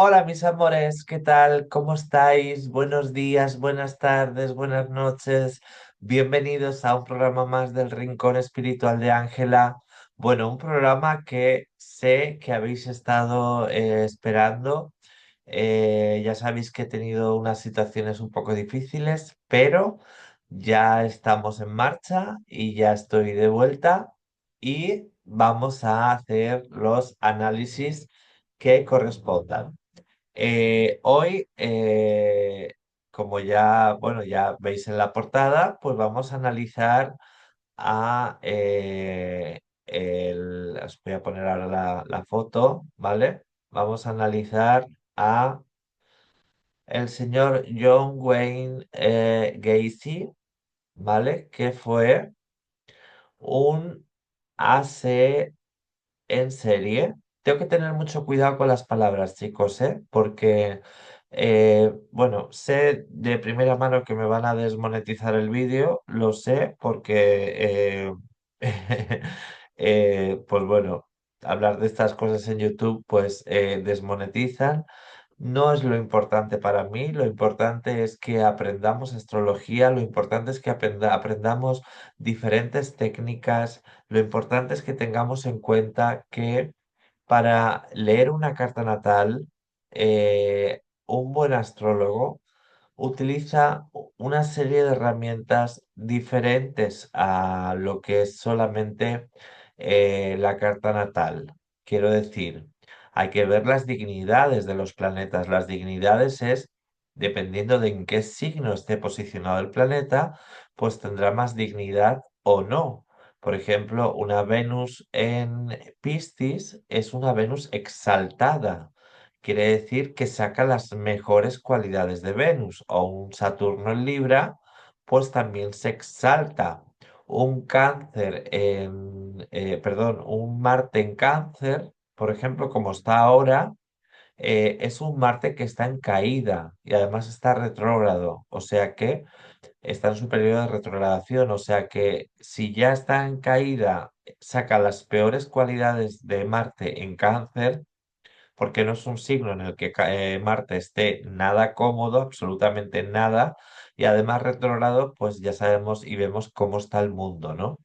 Hola mis amores, ¿qué tal? ¿Cómo estáis? Buenos días, buenas tardes, buenas noches. Bienvenidos a un programa más del Rincón Espiritual de Ángela. Bueno, un programa que sé que habéis estado esperando. Ya sabéis que he tenido unas situaciones un poco difíciles, pero ya estamos en marcha y ya estoy de vuelta y vamos a hacer los análisis que correspondan. Hoy, como ya, bueno, ya veis en la portada, pues vamos a analizar a os voy a poner ahora la foto, ¿vale? Vamos a analizar a el señor John Wayne Gacy, ¿vale? Que fue un AC en serie. Tengo que tener mucho cuidado con las palabras, chicos, ¿eh? Porque, bueno, sé de primera mano que me van a desmonetizar el vídeo, lo sé, porque, pues bueno, hablar de estas cosas en YouTube, pues desmonetizan. No es lo importante para mí, lo importante es que aprendamos astrología, lo importante es que aprendamos diferentes técnicas, lo importante es que tengamos en cuenta que para leer una carta natal, un buen astrólogo utiliza una serie de herramientas diferentes a lo que es solamente la carta natal. Quiero decir, hay que ver las dignidades de los planetas. Las dignidades es, dependiendo de en qué signo esté posicionado el planeta, pues tendrá más dignidad o no. Por ejemplo, una Venus en Piscis es una Venus exaltada. Quiere decir que saca las mejores cualidades de Venus. O un Saturno en Libra, pues también se exalta. Un perdón, un Marte en Cáncer, por ejemplo, como está ahora, es un Marte que está en caída y además está retrógrado. O sea que está en su periodo de retrogradación, o sea que si ya está en caída, saca las peores cualidades de Marte en Cáncer, porque no es un signo en el que Marte esté nada cómodo, absolutamente nada, y además retrógrado, pues ya sabemos y vemos cómo está el mundo, ¿no?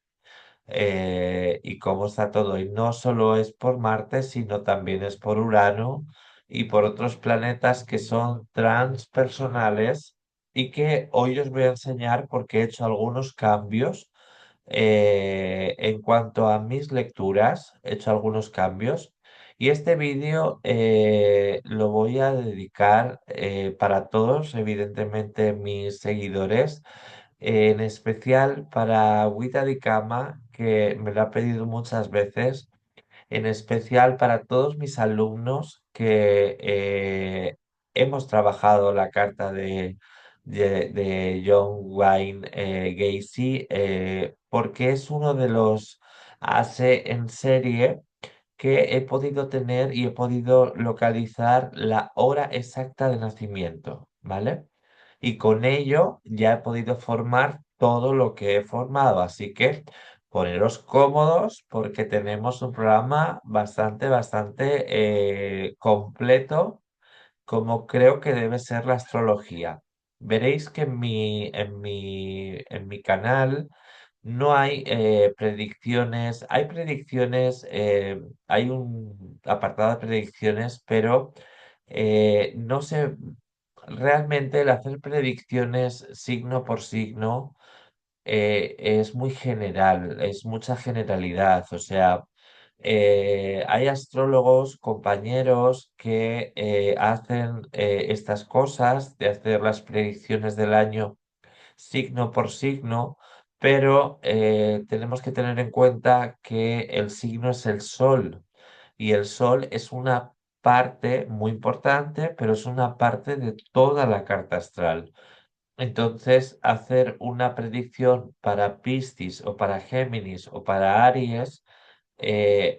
Y cómo está todo. Y no solo es por Marte, sino también es por Urano y por otros planetas que son transpersonales y que hoy os voy a enseñar porque he hecho algunos cambios. En cuanto a mis lecturas, he hecho algunos cambios y este vídeo lo voy a dedicar para todos, evidentemente mis seguidores, en especial para Wita Di Kama, que me lo ha pedido muchas veces, en especial para todos mis alumnos que hemos trabajado la carta de John Wayne Gacy, porque es uno de los AC en serie que he podido tener y he podido localizar la hora exacta de nacimiento, ¿vale? Y con ello ya he podido formar todo lo que he formado. Así que poneros cómodos porque tenemos un programa bastante completo, como creo que debe ser la astrología. Veréis que en mi canal no hay predicciones, hay predicciones, hay un apartado de predicciones, pero no sé, realmente el hacer predicciones signo por signo es muy general, es mucha generalidad. O sea, hay astrólogos, compañeros que hacen estas cosas de hacer las predicciones del año signo por signo, pero tenemos que tener en cuenta que el signo es el sol y el sol es una parte muy importante, pero es una parte de toda la carta astral. Entonces, hacer una predicción para Piscis o para Géminis o para Aries,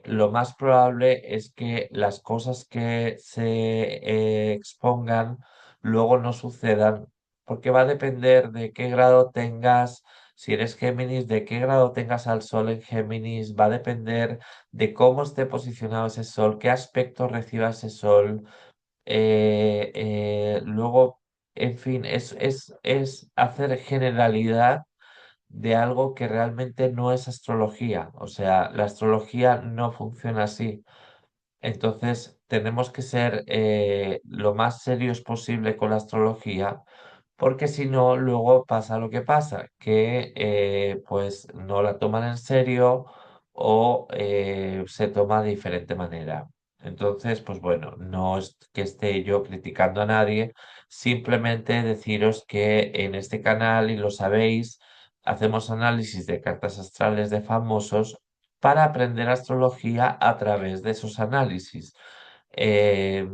lo más probable es que las cosas que se expongan luego no sucedan, porque va a depender de qué grado tengas, si eres Géminis, de qué grado tengas al Sol en Géminis, va a depender de cómo esté posicionado ese Sol, qué aspecto reciba ese Sol, Luego, en fin, es hacer generalidad de algo que realmente no es astrología. O sea, la astrología no funciona así. Entonces, tenemos que ser lo más serios posible con la astrología, porque si no, luego pasa lo que pasa, que pues no la toman en serio o se toma de diferente manera. Entonces, pues bueno, no es que esté yo criticando a nadie, simplemente deciros que en este canal, y lo sabéis, hacemos análisis de cartas astrales de famosos para aprender astrología a través de esos análisis. Eh,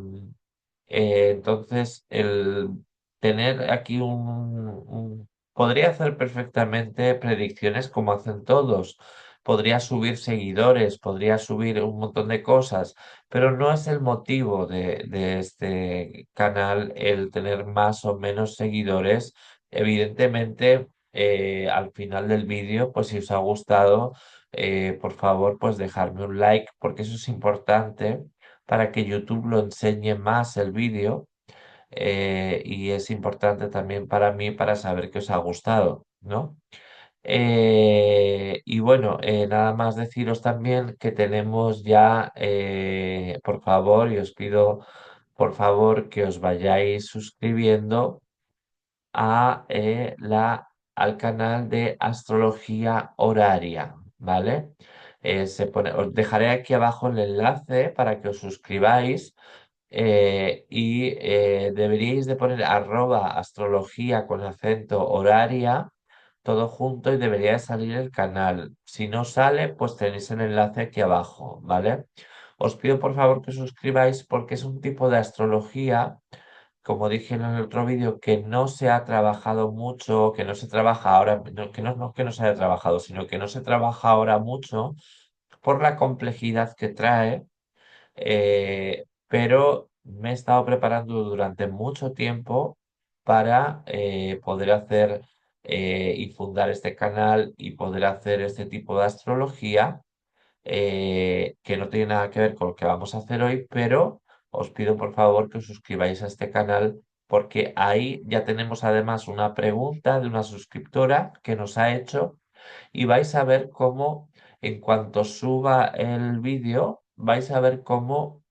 entonces, el tener aquí podría hacer perfectamente predicciones como hacen todos. Podría subir seguidores, podría subir un montón de cosas, pero no es el motivo de este canal el tener más o menos seguidores. Evidentemente, al final del vídeo, pues si os ha gustado, por favor, pues dejarme un like, porque eso es importante para que YouTube lo enseñe más el vídeo, y es importante también para mí para saber que os ha gustado, ¿no? Y bueno, nada más deciros también que tenemos ya, por favor, y os pido por favor que os vayáis suscribiendo al canal de astrología horaria, ¿vale? Os dejaré aquí abajo el enlace para que os suscribáis, y deberíais de poner @astrología con acento horaria, todo junto, y debería de salir el canal. Si no sale, pues tenéis el enlace aquí abajo, ¿vale? Os pido por favor que os suscribáis porque es un tipo de astrología, como dije en el otro vídeo, que no se ha trabajado mucho, que no se trabaja ahora, no que no se haya trabajado, sino que no se trabaja ahora mucho por la complejidad que trae, pero me he estado preparando durante mucho tiempo para poder hacer y fundar este canal y poder hacer este tipo de astrología, que no tiene nada que ver con lo que vamos a hacer hoy, pero os pido por favor que os suscribáis a este canal porque ahí ya tenemos además una pregunta de una suscriptora que nos ha hecho, y vais a ver cómo en cuanto suba el vídeo, vais a ver cómo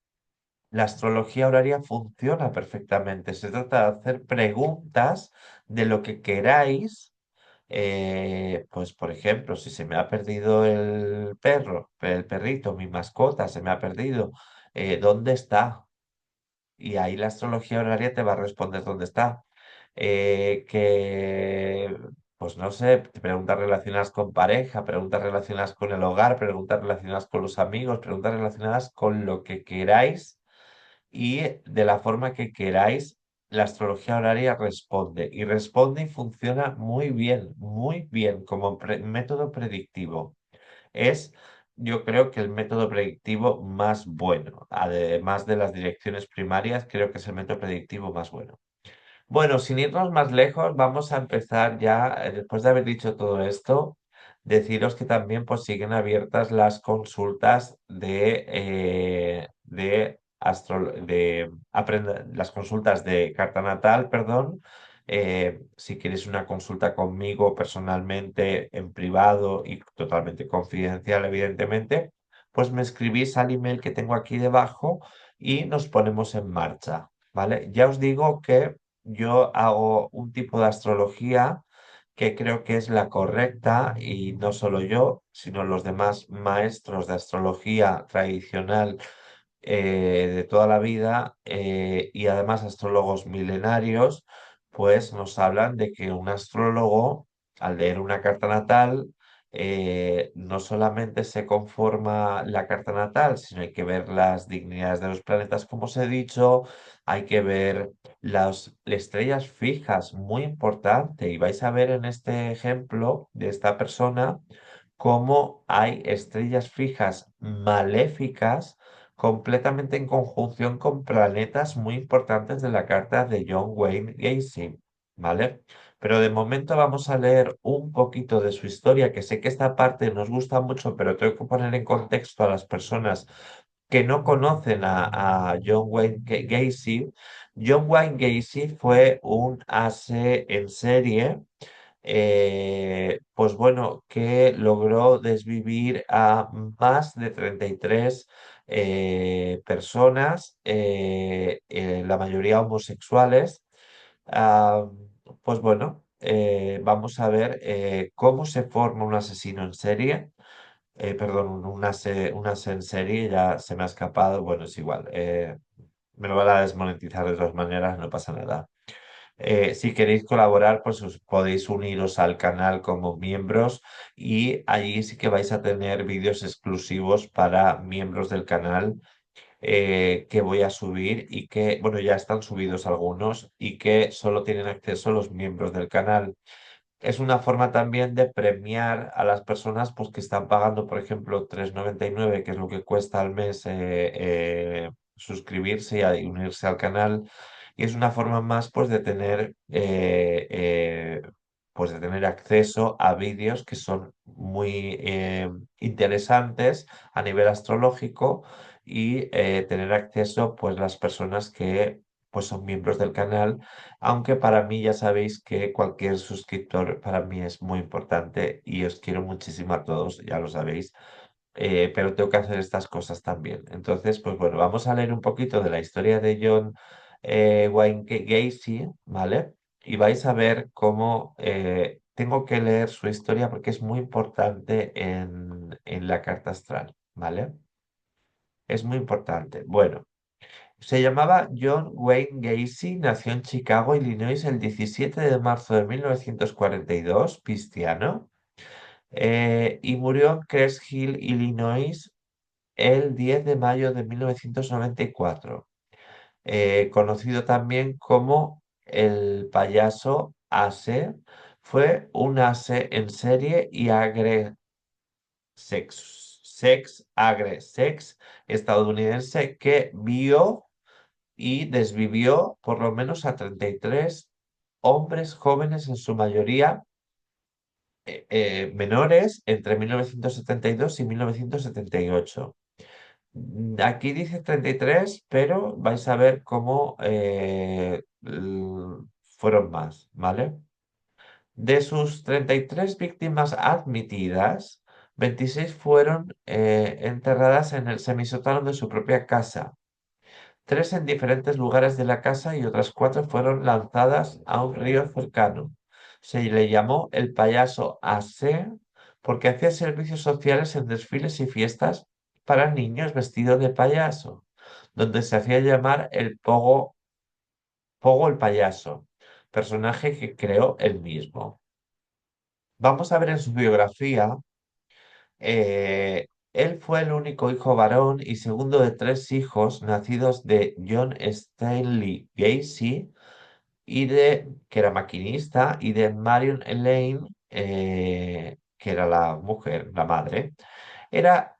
la astrología horaria funciona perfectamente. Se trata de hacer preguntas de lo que queráis. Pues, por ejemplo, si se me ha perdido el perro, el perrito, mi mascota, se me ha perdido, ¿dónde está? Y ahí la astrología horaria te va a responder dónde está. Pues no sé, preguntas relacionadas con pareja, preguntas relacionadas con el hogar, preguntas relacionadas con los amigos, preguntas relacionadas con lo que queráis y de la forma que queráis, la astrología horaria responde y responde y funciona muy bien como método predictivo. Es, yo creo que el método predictivo más bueno, además de las direcciones primarias, creo que es el método predictivo más bueno. Bueno, sin irnos más lejos, vamos a empezar ya, después de haber dicho todo esto, deciros que también pues siguen abiertas las consultas las consultas de carta natal, perdón. Si queréis una consulta conmigo personalmente, en privado y totalmente confidencial, evidentemente, pues me escribís al email que tengo aquí debajo y nos ponemos en marcha, ¿vale? Ya os digo que yo hago un tipo de astrología que creo que es la correcta, y no solo yo, sino los demás maestros de astrología tradicional, de toda la vida, y además astrólogos milenarios, pues nos hablan de que un astrólogo, al leer una carta natal, no solamente se conforma la carta natal, sino hay que ver las dignidades de los planetas, como os he dicho, hay que ver las estrellas fijas, muy importante, y vais a ver en este ejemplo de esta persona cómo hay estrellas fijas maléficas completamente en conjunción con planetas muy importantes de la carta de John Wayne Gacy, ¿vale? Pero de momento vamos a leer un poquito de su historia, que sé que esta parte nos gusta mucho, pero tengo que poner en contexto a las personas que no conocen a John Wayne Gacy, John Wayne Gacy fue un ase en serie, pues bueno, que logró desvivir a más de 33 personas, la mayoría homosexuales. Ah, pues bueno, vamos a ver cómo se forma un asesino en serie. Perdón, un ase en serie, ya se me ha escapado. Bueno, es igual. Me lo van a desmonetizar de todas maneras, no pasa nada. Si queréis colaborar, pues os podéis uniros al canal como miembros y allí sí que vais a tener vídeos exclusivos para miembros del canal, que voy a subir y que, bueno, ya están subidos algunos y que solo tienen acceso los miembros del canal. Es una forma también de premiar a las personas pues, que están pagando, por ejemplo, 3,99, que es lo que cuesta al mes, suscribirse y unirse al canal. Y es una forma más pues, pues, de tener acceso a vídeos que son muy interesantes a nivel astrológico y tener acceso pues, las personas que pues, son miembros del canal, aunque para mí ya sabéis que cualquier suscriptor para mí es muy importante y os quiero muchísimo a todos, ya lo sabéis, pero tengo que hacer estas cosas también. Entonces, pues bueno, vamos a leer un poquito de la historia de John Wayne Gacy, ¿vale? Y vais a ver cómo tengo que leer su historia porque es muy importante en la carta astral, ¿vale? Es muy importante. Bueno. Se llamaba John Wayne Gacy, nació en Chicago, Illinois, el 17 de marzo de 1942, cristiano, y murió en Crest Hill, Illinois, el 10 de mayo de 1994, conocido también como el payaso Ase. Fue un ase en serie y sex estadounidense que vio y desvivió por lo menos a 33 hombres jóvenes, en su mayoría menores, entre 1972 y 1978. Aquí dice 33, pero vais a ver cómo fueron más, ¿vale? De sus 33 víctimas admitidas, 26 fueron enterradas en el semisótano de su propia casa, tres en diferentes lugares de la casa y otras cuatro fueron lanzadas a un río cercano. Se le llamó el payaso Ase porque hacía servicios sociales en desfiles y fiestas para niños vestido de payaso, donde se hacía llamar el Pogo el payaso, personaje que creó él mismo. Vamos a ver en su biografía. Él fue el único hijo varón y segundo de tres hijos nacidos de John Stanley Gacy que era maquinista, y de Marion Elaine, que era la mujer, la madre. Era,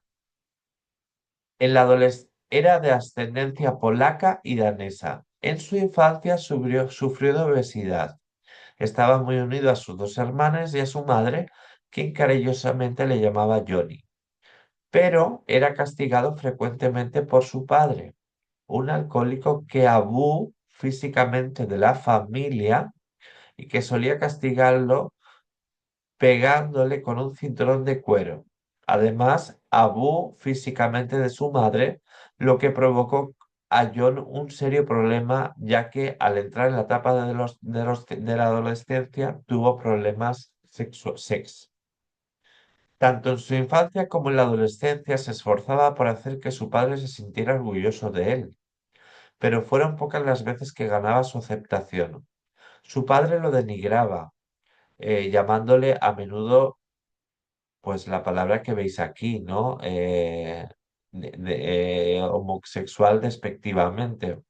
era de ascendencia polaca y danesa. En su infancia sufrió de obesidad. Estaba muy unido a sus dos hermanas y a su madre, quien cariñosamente le llamaba Johnny, pero era castigado frecuentemente por su padre, un alcohólico que abusó físicamente de la familia y que solía castigarlo pegándole con un cinturón de cuero. Además, abusó físicamente de su madre, lo que provocó a John un serio problema, ya que al entrar en la etapa de la adolescencia tuvo problemas sex. Tanto en su infancia como en la adolescencia se esforzaba por hacer que su padre se sintiera orgulloso de él, pero fueron pocas las veces que ganaba su aceptación. Su padre lo denigraba, llamándole a menudo, pues la palabra que veis aquí, ¿no? Homosexual despectivamente.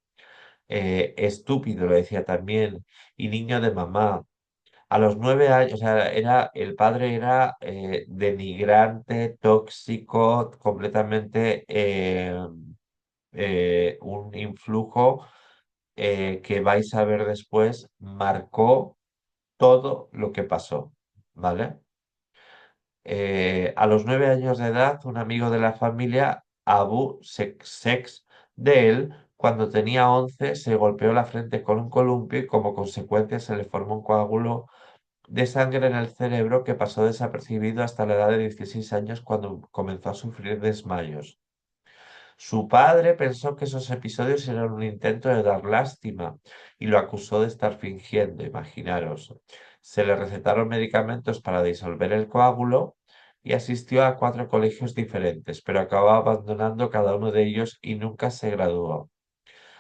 Estúpido, lo decía también, y niño de mamá. A los 9 años, o sea, el padre era denigrante, tóxico, completamente un influjo que vais a ver después, marcó todo lo que pasó, ¿vale? A los 9 años de edad, un amigo de la familia Abu Sex de él. Cuando tenía 11 se golpeó la frente con un columpio y como consecuencia se le formó un coágulo de sangre en el cerebro que pasó desapercibido hasta la edad de 16 años cuando comenzó a sufrir desmayos. Su padre pensó que esos episodios eran un intento de dar lástima y lo acusó de estar fingiendo, imaginaros. Se le recetaron medicamentos para disolver el coágulo y asistió a 4 colegios diferentes, pero acabó abandonando cada uno de ellos y nunca se graduó.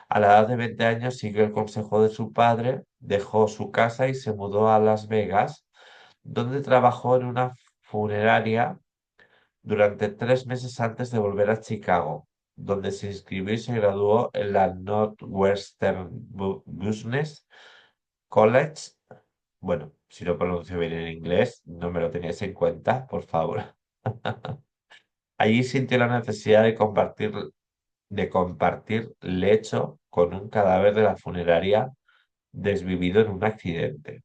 A la edad de 20 años siguió el consejo de su padre, dejó su casa y se mudó a Las Vegas, donde trabajó en una funeraria durante 3 meses antes de volver a Chicago, donde se inscribió y se graduó en la Northwestern Business College. Bueno, si lo pronuncio bien en inglés, no me lo teníais en cuenta, por favor. Allí sintió la necesidad de compartir lecho con un cadáver de la funeraria desvivido en un accidente.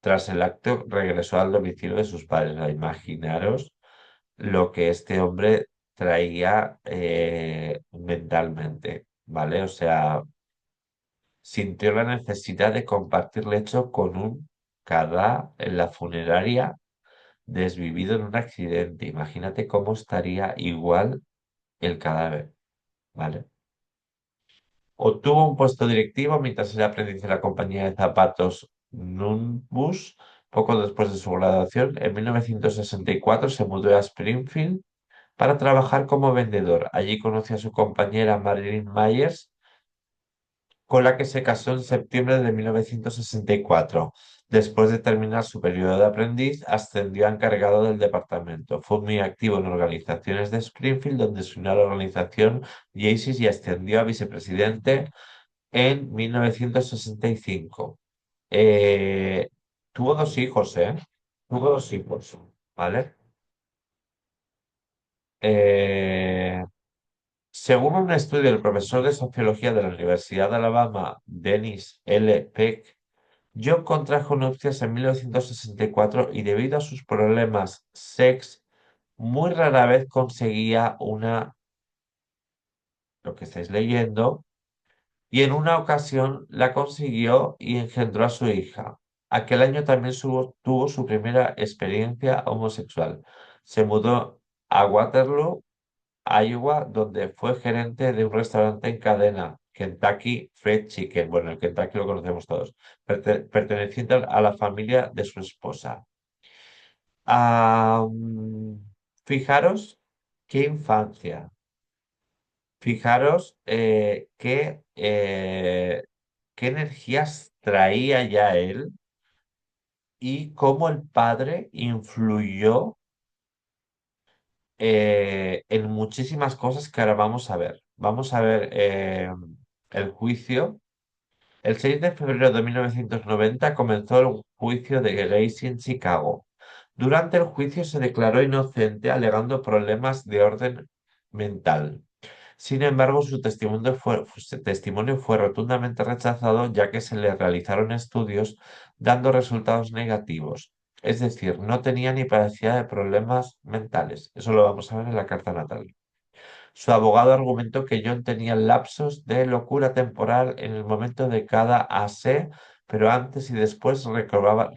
Tras el acto, regresó al domicilio de sus padres. Imaginaros lo que este hombre traía mentalmente, ¿vale? O sea, sintió la necesidad de compartir lecho con un cadáver en la funeraria desvivido en un accidente. Imagínate cómo estaría igual el cadáver, ¿vale? Obtuvo un puesto directivo mientras era aprendiz en la compañía de zapatos Nunbus. Poco después de su graduación, en 1964 se mudó a Springfield para trabajar como vendedor. Allí conoció a su compañera Marilyn Myers, con la que se casó en septiembre de 1964. Después de terminar su periodo de aprendiz, ascendió a encargado del departamento. Fue muy activo en organizaciones de Springfield, donde se unió a la organización Jaycees y ascendió a vicepresidente en 1965. Eh, tuvo 2 hijos, ¿eh? Tuvo 2 hijos, ¿vale? Eh, Según un estudio del profesor de sociología de la Universidad de Alabama, Dennis L. Peck, John contrajo nupcias en 1964 y debido a sus problemas sex, muy rara vez conseguía lo que estáis leyendo, y en una ocasión la consiguió y engendró a su hija. Aquel año también tuvo su primera experiencia homosexual. Se mudó a Waterloo, Iowa, donde fue gerente de un restaurante en cadena, Kentucky Fried Chicken. Bueno, el Kentucky lo conocemos todos, perteneciente a la familia de su esposa. Ah, fijaros qué infancia. Fijaros qué energías traía ya él y cómo el padre influyó en muchísimas cosas que ahora vamos a ver. Vamos a ver el juicio. El 6 de febrero de 1990 comenzó el juicio de Gacy en Chicago. Durante el juicio se declaró inocente alegando problemas de orden mental. Sin embargo, su testimonio fue rotundamente rechazado ya que se le realizaron estudios dando resultados negativos. Es decir, no tenía ni padecía de problemas mentales. Eso lo vamos a ver en la carta natal. Su abogado argumentó que John tenía lapsos de locura temporal en el momento de cada AC, pero antes y después recobraba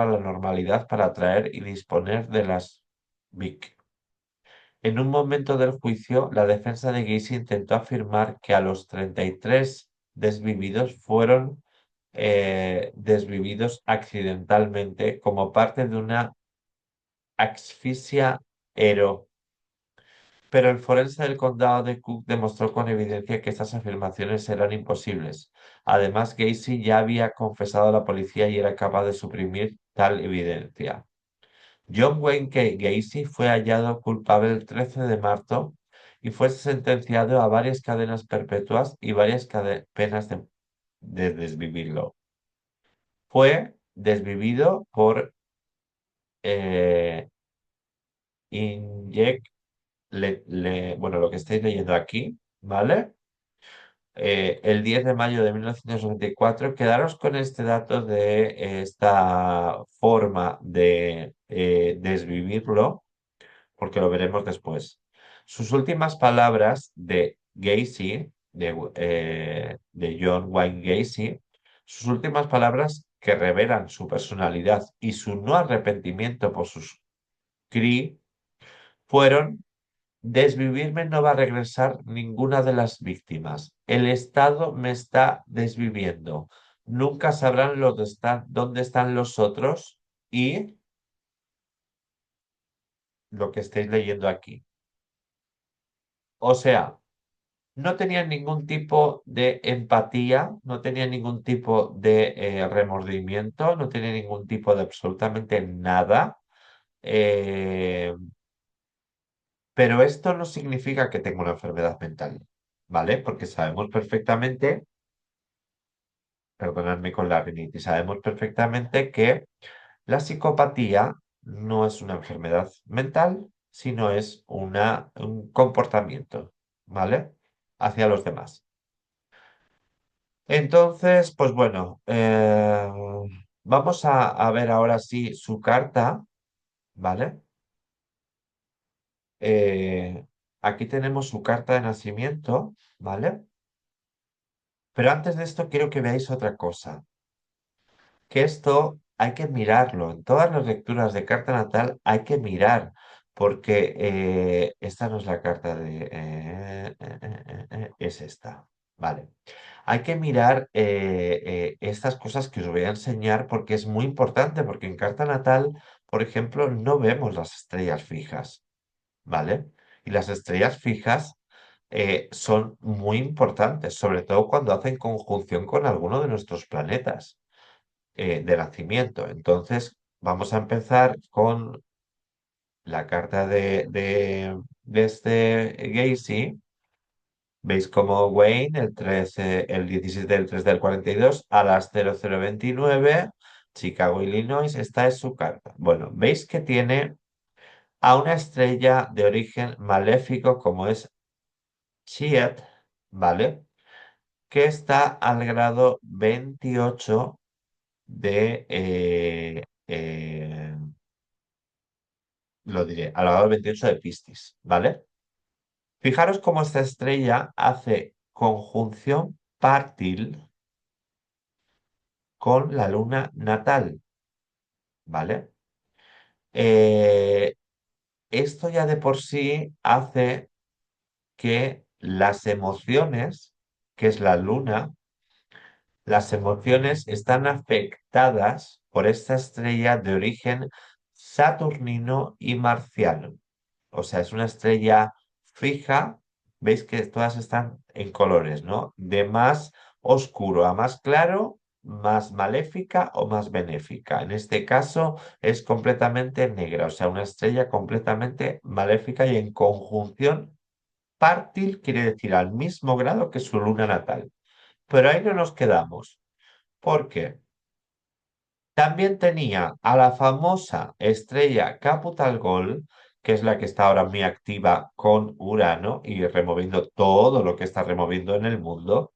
la normalidad para atraer y disponer de las VIC. En un momento del juicio, la defensa de Gacy intentó afirmar que a los 33 desvividos fueron desvividos accidentalmente como parte de una asfixia pero el forense del condado de Cook demostró con evidencia que estas afirmaciones eran imposibles. Además, Gacy ya había confesado a la policía y era capaz de suprimir tal evidencia. John Wayne Gacy fue hallado culpable el 13 de marzo y fue sentenciado a varias cadenas perpetuas y varias penas de desvivirlo. Fue desvivido por eh, inyect, bueno, lo que estáis leyendo aquí, ¿vale? El 10 de mayo de 1994. Quedaros con este dato de esta forma de desvivirlo, porque lo veremos después. Sus últimas palabras de Gacy, de John Wayne Gacy, sus últimas palabras que revelan su personalidad y su no arrepentimiento por sus cri fueron: desvivirme no va a regresar ninguna de las víctimas. El Estado me está desviviendo. Nunca sabrán dónde están los otros y lo que estáis leyendo aquí. O sea, no tenían ningún tipo de empatía, no tenían ningún tipo de remordimiento, no tenían ningún tipo de absolutamente nada. eh, pero esto no significa que tenga una enfermedad mental, ¿vale? Porque sabemos perfectamente, perdonadme con la rinitis, sabemos perfectamente que la psicopatía no es una enfermedad mental, sino es un comportamiento, ¿vale? Hacia los demás. Entonces, pues bueno, vamos a ver ahora sí su carta, ¿vale? Eh, Aquí tenemos su carta de nacimiento, ¿vale? Pero antes de esto quiero que veáis otra cosa, que esto hay que mirarlo. En todas las lecturas de carta natal hay que mirar, porque esta no es la carta de... es esta, ¿vale? Hay que mirar estas cosas que os voy a enseñar porque es muy importante, porque en carta natal, por ejemplo, no vemos las estrellas fijas, ¿vale? Y las estrellas fijas son muy importantes, sobre todo cuando hacen conjunción con alguno de nuestros planetas de nacimiento. Entonces, vamos a empezar con la carta de este Gacy. ¿Veis cómo Wayne, el 17 del 3 del 42 a las 00:29, Chicago, Illinois, esta es su carta? Bueno, veis que tiene a una estrella de origen maléfico como es Chiet, ¿vale? Que está al grado 28 de, lo diré, al grado 28 de Piscis, ¿vale? Fijaros cómo esta estrella hace conjunción partil con la luna natal, ¿vale? Eh, Esto ya de por sí hace que las emociones, que es la luna, las emociones están afectadas por esta estrella de origen saturnino y marciano. O sea, es una estrella fija. Veis que todas están en colores, ¿no? De más oscuro a más claro, más maléfica o más benéfica. En este caso es completamente negra, o sea, una estrella completamente maléfica y en conjunción partil quiere decir al mismo grado que su luna natal. Pero ahí no nos quedamos, porque también tenía a la famosa estrella Capital que es la que está ahora muy activa con Urano y removiendo todo lo que está removiendo en el mundo.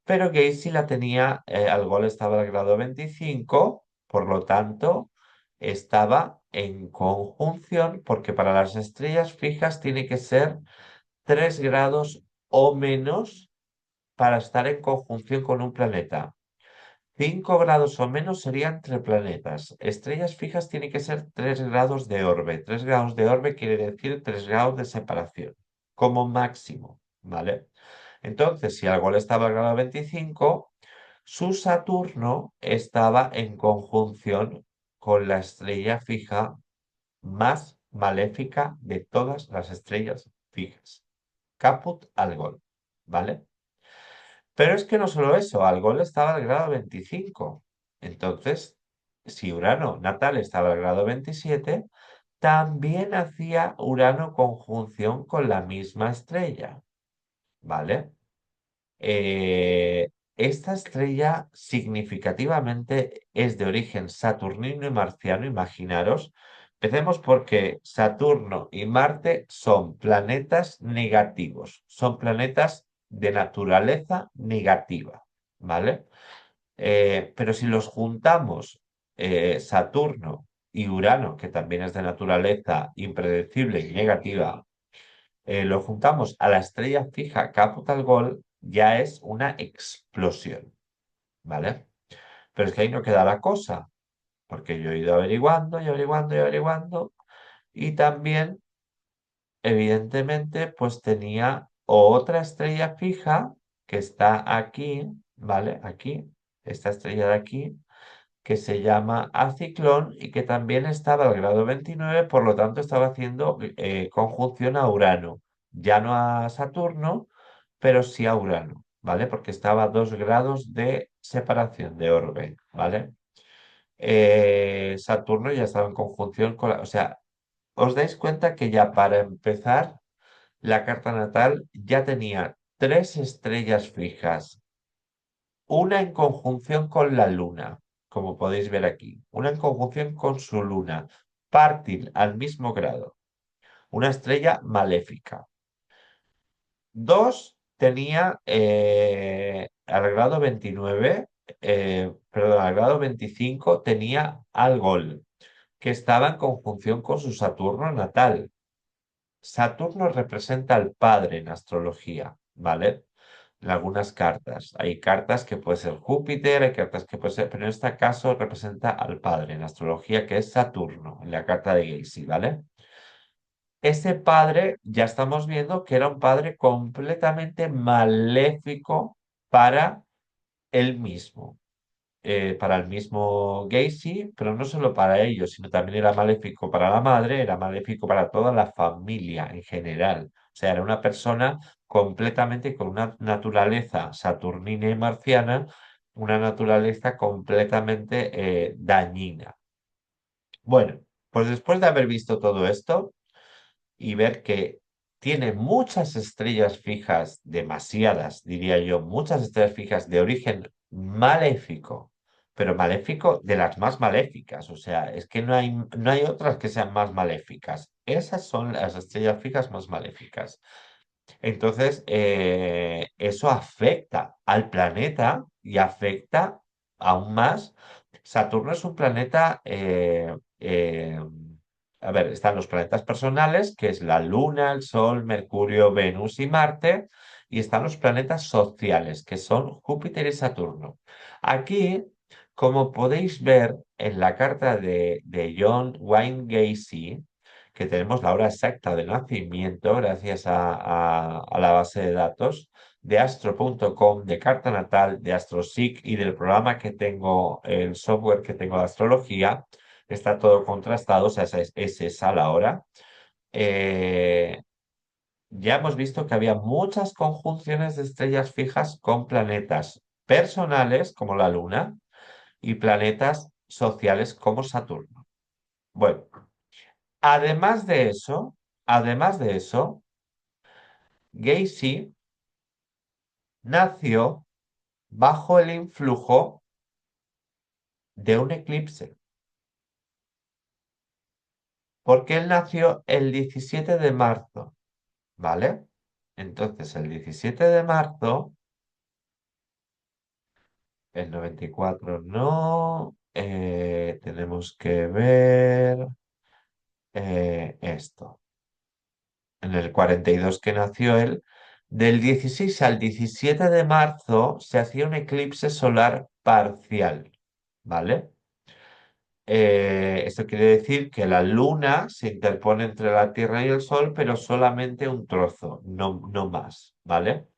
Pero Gacy la tenía, Algol estaba al grado 25, por lo tanto, estaba en conjunción, porque para las estrellas fijas tiene que ser 3 grados o menos para estar en conjunción con un planeta. 5 grados o menos serían entre planetas. Estrellas fijas tiene que ser 3 grados de orbe. 3 grados de orbe quiere decir 3 grados de separación, como máximo, ¿vale? Entonces, si algo le estaba al grado 25, su Saturno estaba en conjunción con la estrella fija más maléfica de todas las estrellas fijas, Caput Algol, ¿vale? Pero es que no solo eso, Algol estaba al grado 25. Entonces, si Urano natal estaba al grado 27, también hacía Urano conjunción con la misma estrella, ¿vale? Esta estrella significativamente es de origen saturnino y marciano, imaginaros. Empecemos porque Saturno y Marte son planetas negativos, son planetas de naturaleza negativa, ¿vale? Pero si los juntamos, Saturno y Urano, que también es de naturaleza impredecible y negativa, lo juntamos a la estrella fija Capital Gold, ya es una explosión, ¿vale? Pero es que ahí no queda la cosa, porque yo he ido averiguando y averiguando y averiguando, y también, evidentemente, pues tenía otra estrella fija que está aquí, ¿vale? Aquí, esta estrella de aquí, que se llama Aciclón y que también estaba al grado 29, por lo tanto estaba haciendo conjunción a Urano, ya no a Saturno, pero sí a Urano, ¿vale? Porque estaba a 2 grados de separación de orbe, ¿vale? Saturno ya estaba en conjunción con o sea, os dais cuenta que ya para empezar la carta natal ya tenía tres estrellas fijas, una en conjunción con la luna, como podéis ver aquí, una en conjunción con su luna, Pártil al mismo grado, una estrella maléfica. Dos tenía al grado 29, perdón, al grado 25 tenía Algol, que estaba en conjunción con su Saturno natal. Saturno representa al padre en astrología, ¿vale? En algunas cartas. Hay cartas que puede ser Júpiter, hay cartas que puede ser, pero en este caso representa al padre en astrología, que es Saturno, en la carta de Gacy, ¿vale? Ese padre, ya estamos viendo que era un padre completamente maléfico para él mismo, para el mismo Gacy, pero no solo para ellos, sino también era maléfico para la madre, era maléfico para toda la familia en general. O sea, era una persona completamente con una naturaleza saturnina y marciana, una naturaleza completamente dañina. Bueno, pues después de haber visto todo esto y ver que tiene muchas estrellas fijas, demasiadas, diría yo, muchas estrellas fijas de origen maléfico, pero maléfico de las más maléficas. O sea, es que no hay otras que sean más maléficas. Esas son las estrellas fijas más maléficas. Entonces, eso afecta al planeta y afecta aún más. Saturno es un planeta, a ver, están los planetas personales, que es la Luna, el Sol, Mercurio, Venus y Marte, y están los planetas sociales, que son Júpiter y Saturno. Aquí, como podéis ver en la carta de John Wayne Gacy, que tenemos la hora exacta de nacimiento gracias a la base de datos de astro.com, de carta natal, de AstroSeek y del programa que tengo, el software que tengo de astrología. Está todo contrastado, o sea, es esa la hora. Eh, ya hemos visto que había muchas conjunciones de estrellas fijas con planetas personales como la Luna y planetas sociales como Saturno. Bueno, además de eso, Gacy nació bajo el influjo de un eclipse, porque él nació el 17 de marzo, ¿vale? Entonces, el 17 de marzo, el 94 no, tenemos que ver esto. En el 42 que nació él, del 16 al 17 de marzo se hacía un eclipse solar parcial, ¿vale? Esto quiere decir que la luna se interpone entre la Tierra y el Sol, pero solamente un trozo, no más, ¿vale?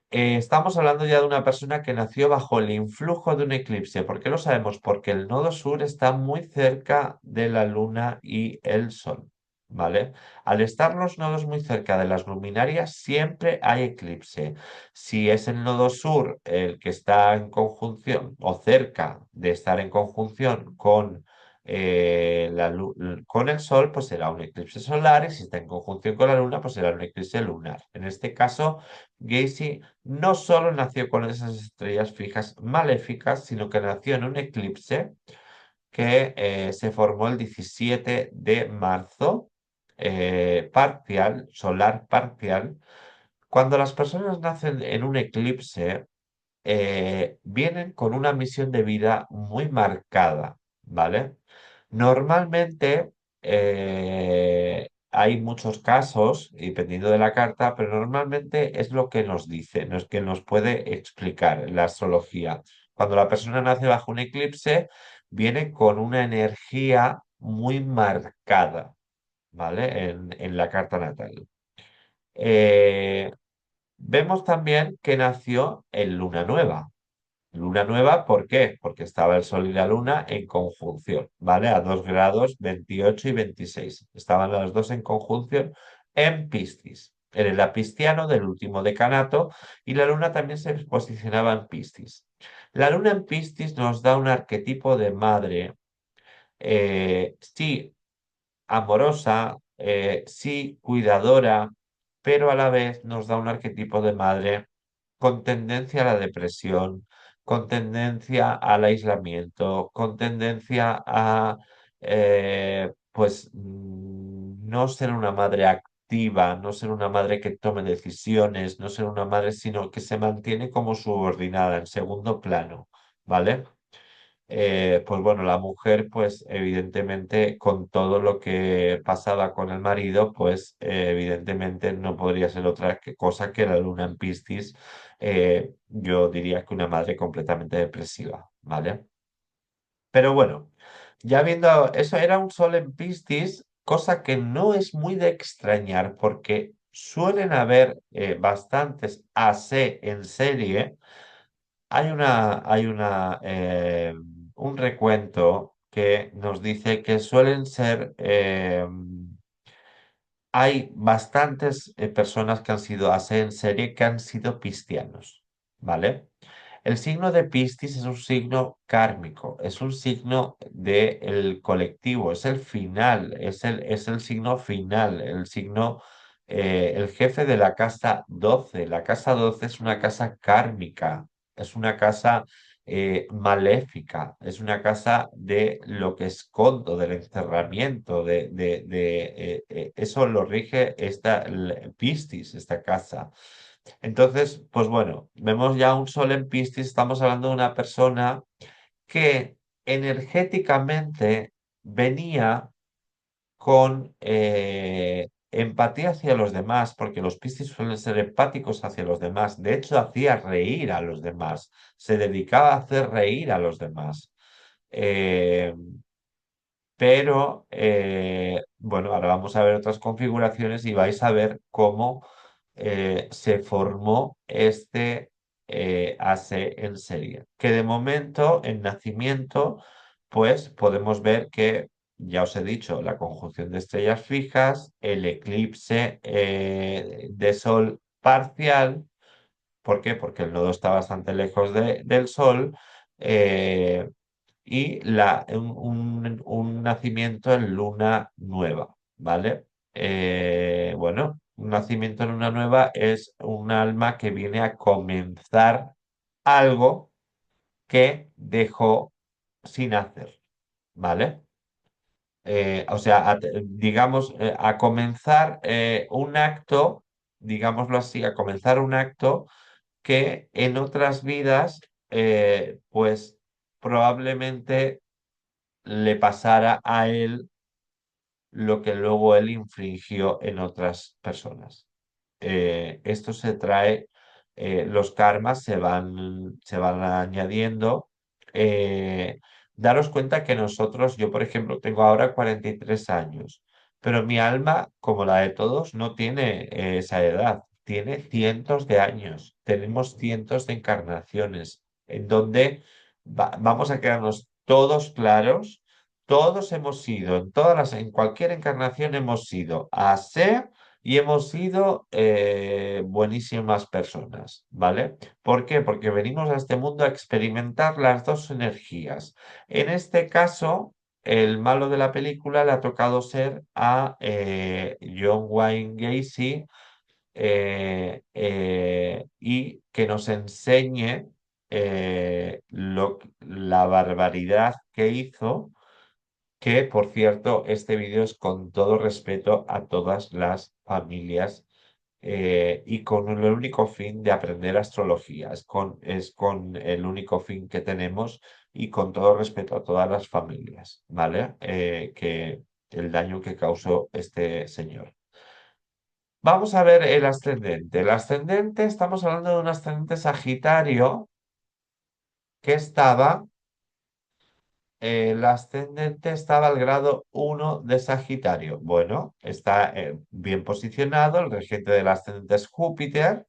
Estamos hablando ya de una persona que nació bajo el influjo de un eclipse. ¿Por qué lo sabemos? Porque el nodo sur está muy cerca de la Luna y el Sol, ¿vale? Al estar los nodos muy cerca de las luminarias, siempre hay eclipse. Si es el nodo sur el que está en conjunción o cerca de estar en conjunción con, con el Sol, pues será un eclipse solar, y si está en conjunción con la Luna, pues será un eclipse lunar. En este caso, Gacy no solo nació con esas estrellas fijas maléficas, sino que nació en un eclipse que se formó el 17 de marzo, parcial, solar parcial. Cuando las personas nacen en un eclipse, vienen con una misión de vida muy marcada, ¿vale? Normalmente hay muchos casos, dependiendo de la carta, pero normalmente es lo que nos dice, no es que nos puede explicar la astrología. Cuando la persona nace bajo un eclipse, viene con una energía muy marcada, ¿vale? En la carta natal. Eh, Vemos también que nació en luna nueva. Luna nueva, ¿por qué? Porque estaba el Sol y la Luna en conjunción, ¿vale? A 2 grados 28 y 26. Estaban las dos en conjunción en Piscis, en el apistiano del último decanato, y la Luna también se posicionaba en Piscis. La Luna en Piscis nos da un arquetipo de madre, sí, amorosa, sí, cuidadora, pero a la vez nos da un arquetipo de madre con tendencia a la depresión, con tendencia al aislamiento, con tendencia a, pues, no ser una madre activa, no ser una madre que tome decisiones, no ser una madre, sino que se mantiene como subordinada en segundo plano, ¿vale? Pues bueno, la mujer, pues evidentemente con todo lo que pasaba con el marido, pues evidentemente no podría ser otra cosa que la luna en Piscis. Yo diría que una madre completamente depresiva, ¿vale? Pero bueno, ya viendo eso, era un sol en Piscis, cosa que no es muy de extrañar porque suelen haber bastantes AC en serie. Hay un recuento que nos dice que suelen ser, hay bastantes personas que han sido así en serie que han sido piscianos, ¿vale? El signo de Piscis es un signo kármico, es un signo del colectivo, es el final, es el signo final, el signo, el jefe de la casa 12. La casa 12 es una casa kármica, es una casa maléfica, es una casa de lo que escondo, del encerramiento, eso lo rige Piscis, esta casa. Entonces, pues bueno, vemos ya un sol en Piscis, estamos hablando de una persona que energéticamente venía con empatía hacia los demás, porque los Piscis suelen ser empáticos hacia los demás. De hecho, hacía reír a los demás, se dedicaba a hacer reír a los demás. Eh, pero, bueno, ahora vamos a ver otras configuraciones y vais a ver cómo se formó este AC en serie. Que de momento, en nacimiento, pues podemos ver que, ya os he dicho, la conjunción de estrellas fijas, el eclipse de Sol parcial. ¿Por qué? Porque el nodo está bastante lejos del Sol. eh, y un nacimiento en luna nueva, ¿vale? Bueno, un nacimiento en luna nueva es un alma que viene a comenzar algo que dejó sin hacer, ¿vale? O sea, digamos, a comenzar un acto, digámoslo así, a comenzar un acto que en otras vidas, pues probablemente le pasara a él lo que luego él infringió en otras personas. Esto se trae, los karmas se van añadiendo. Eh, Daros cuenta que nosotros, yo por ejemplo, tengo ahora 43 años, pero mi alma, como la de todos, no tiene esa edad, tiene cientos de años, tenemos cientos de encarnaciones, en donde vamos a quedarnos todos claros. Todos hemos sido, en cualquier encarnación hemos sido a ser y hemos sido buenísimas personas, ¿vale? ¿Por qué? Porque venimos a este mundo a experimentar las dos energías. En este caso, el malo de la película le ha tocado ser a John Wayne Gacy, y que nos enseñe la barbaridad que hizo, que, por cierto, este vídeo es con todo respeto a todas las familias y con el único fin de aprender astrología. Es con el único fin que tenemos y con todo respeto a todas las familias, ¿vale? el daño que causó este señor. Vamos a ver el ascendente. El ascendente, estamos hablando de un ascendente Sagitario que estaba, el ascendente estaba al grado 1 de Sagitario. Bueno, está bien posicionado, el regente del ascendente es Júpiter.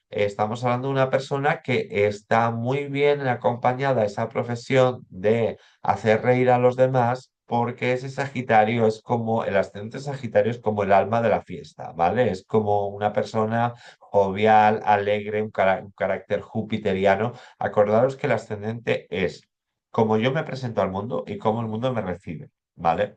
Estamos hablando de una persona que está muy bien acompañada a esa profesión de hacer reír a los demás, porque ese Sagitario es como, el ascendente Sagitario es como el alma de la fiesta, ¿vale? Es como una persona jovial, alegre, un carácter jupiteriano. Acordaros que el ascendente es como yo me presento al mundo y cómo el mundo me recibe, ¿vale?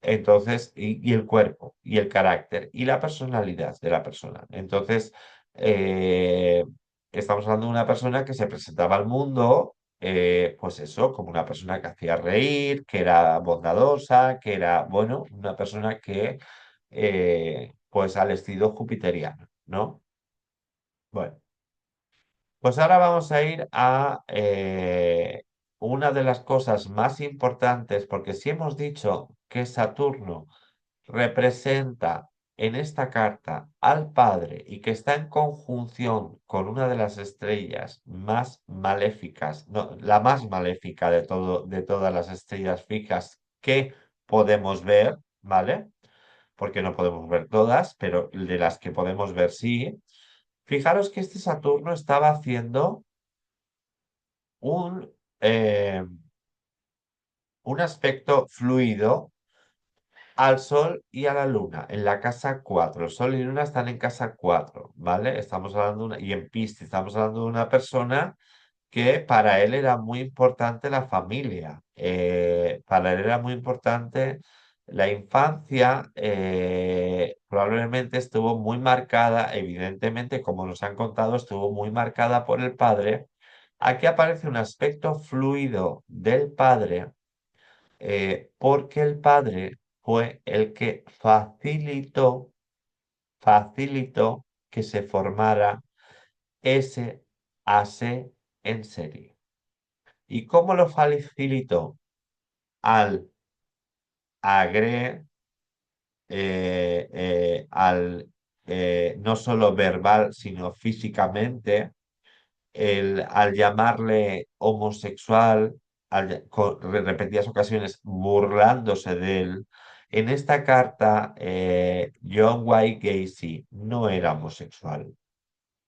Entonces, y el cuerpo, y el carácter, y la personalidad de la persona. Entonces, eh, estamos hablando de una persona que se presentaba al mundo, pues eso, como una persona que hacía reír, que era bondadosa, que era, bueno, una persona que, pues al estilo jupiteriano, ¿no? Bueno. Pues ahora vamos a ir a una de las cosas más importantes, porque si hemos dicho que Saturno representa en esta carta al Padre y que está en conjunción con una de las estrellas más maléficas, no, la más maléfica de todo, de todas las estrellas fijas que podemos ver, ¿vale? Porque no podemos ver todas, pero de las que podemos ver sí. Fijaros que este Saturno estaba haciendo un, eh, un aspecto fluido al Sol y a la Luna en la casa 4. El Sol y Luna están en casa 4, ¿vale? Estamos hablando y en Piscis estamos hablando de una persona que para él era muy importante la familia, para él era muy importante la infancia, probablemente estuvo muy marcada, evidentemente, como nos han contado, estuvo muy marcada por el padre. Aquí aparece un aspecto fluido del padre, porque el padre fue el que facilitó que se formara ese AC en serie. ¿Y cómo lo facilitó? Al agregar, al no solo verbal, sino físicamente, al llamarle homosexual, repetidas ocasiones burlándose de él. En esta carta, John Wayne Gacy no era homosexual,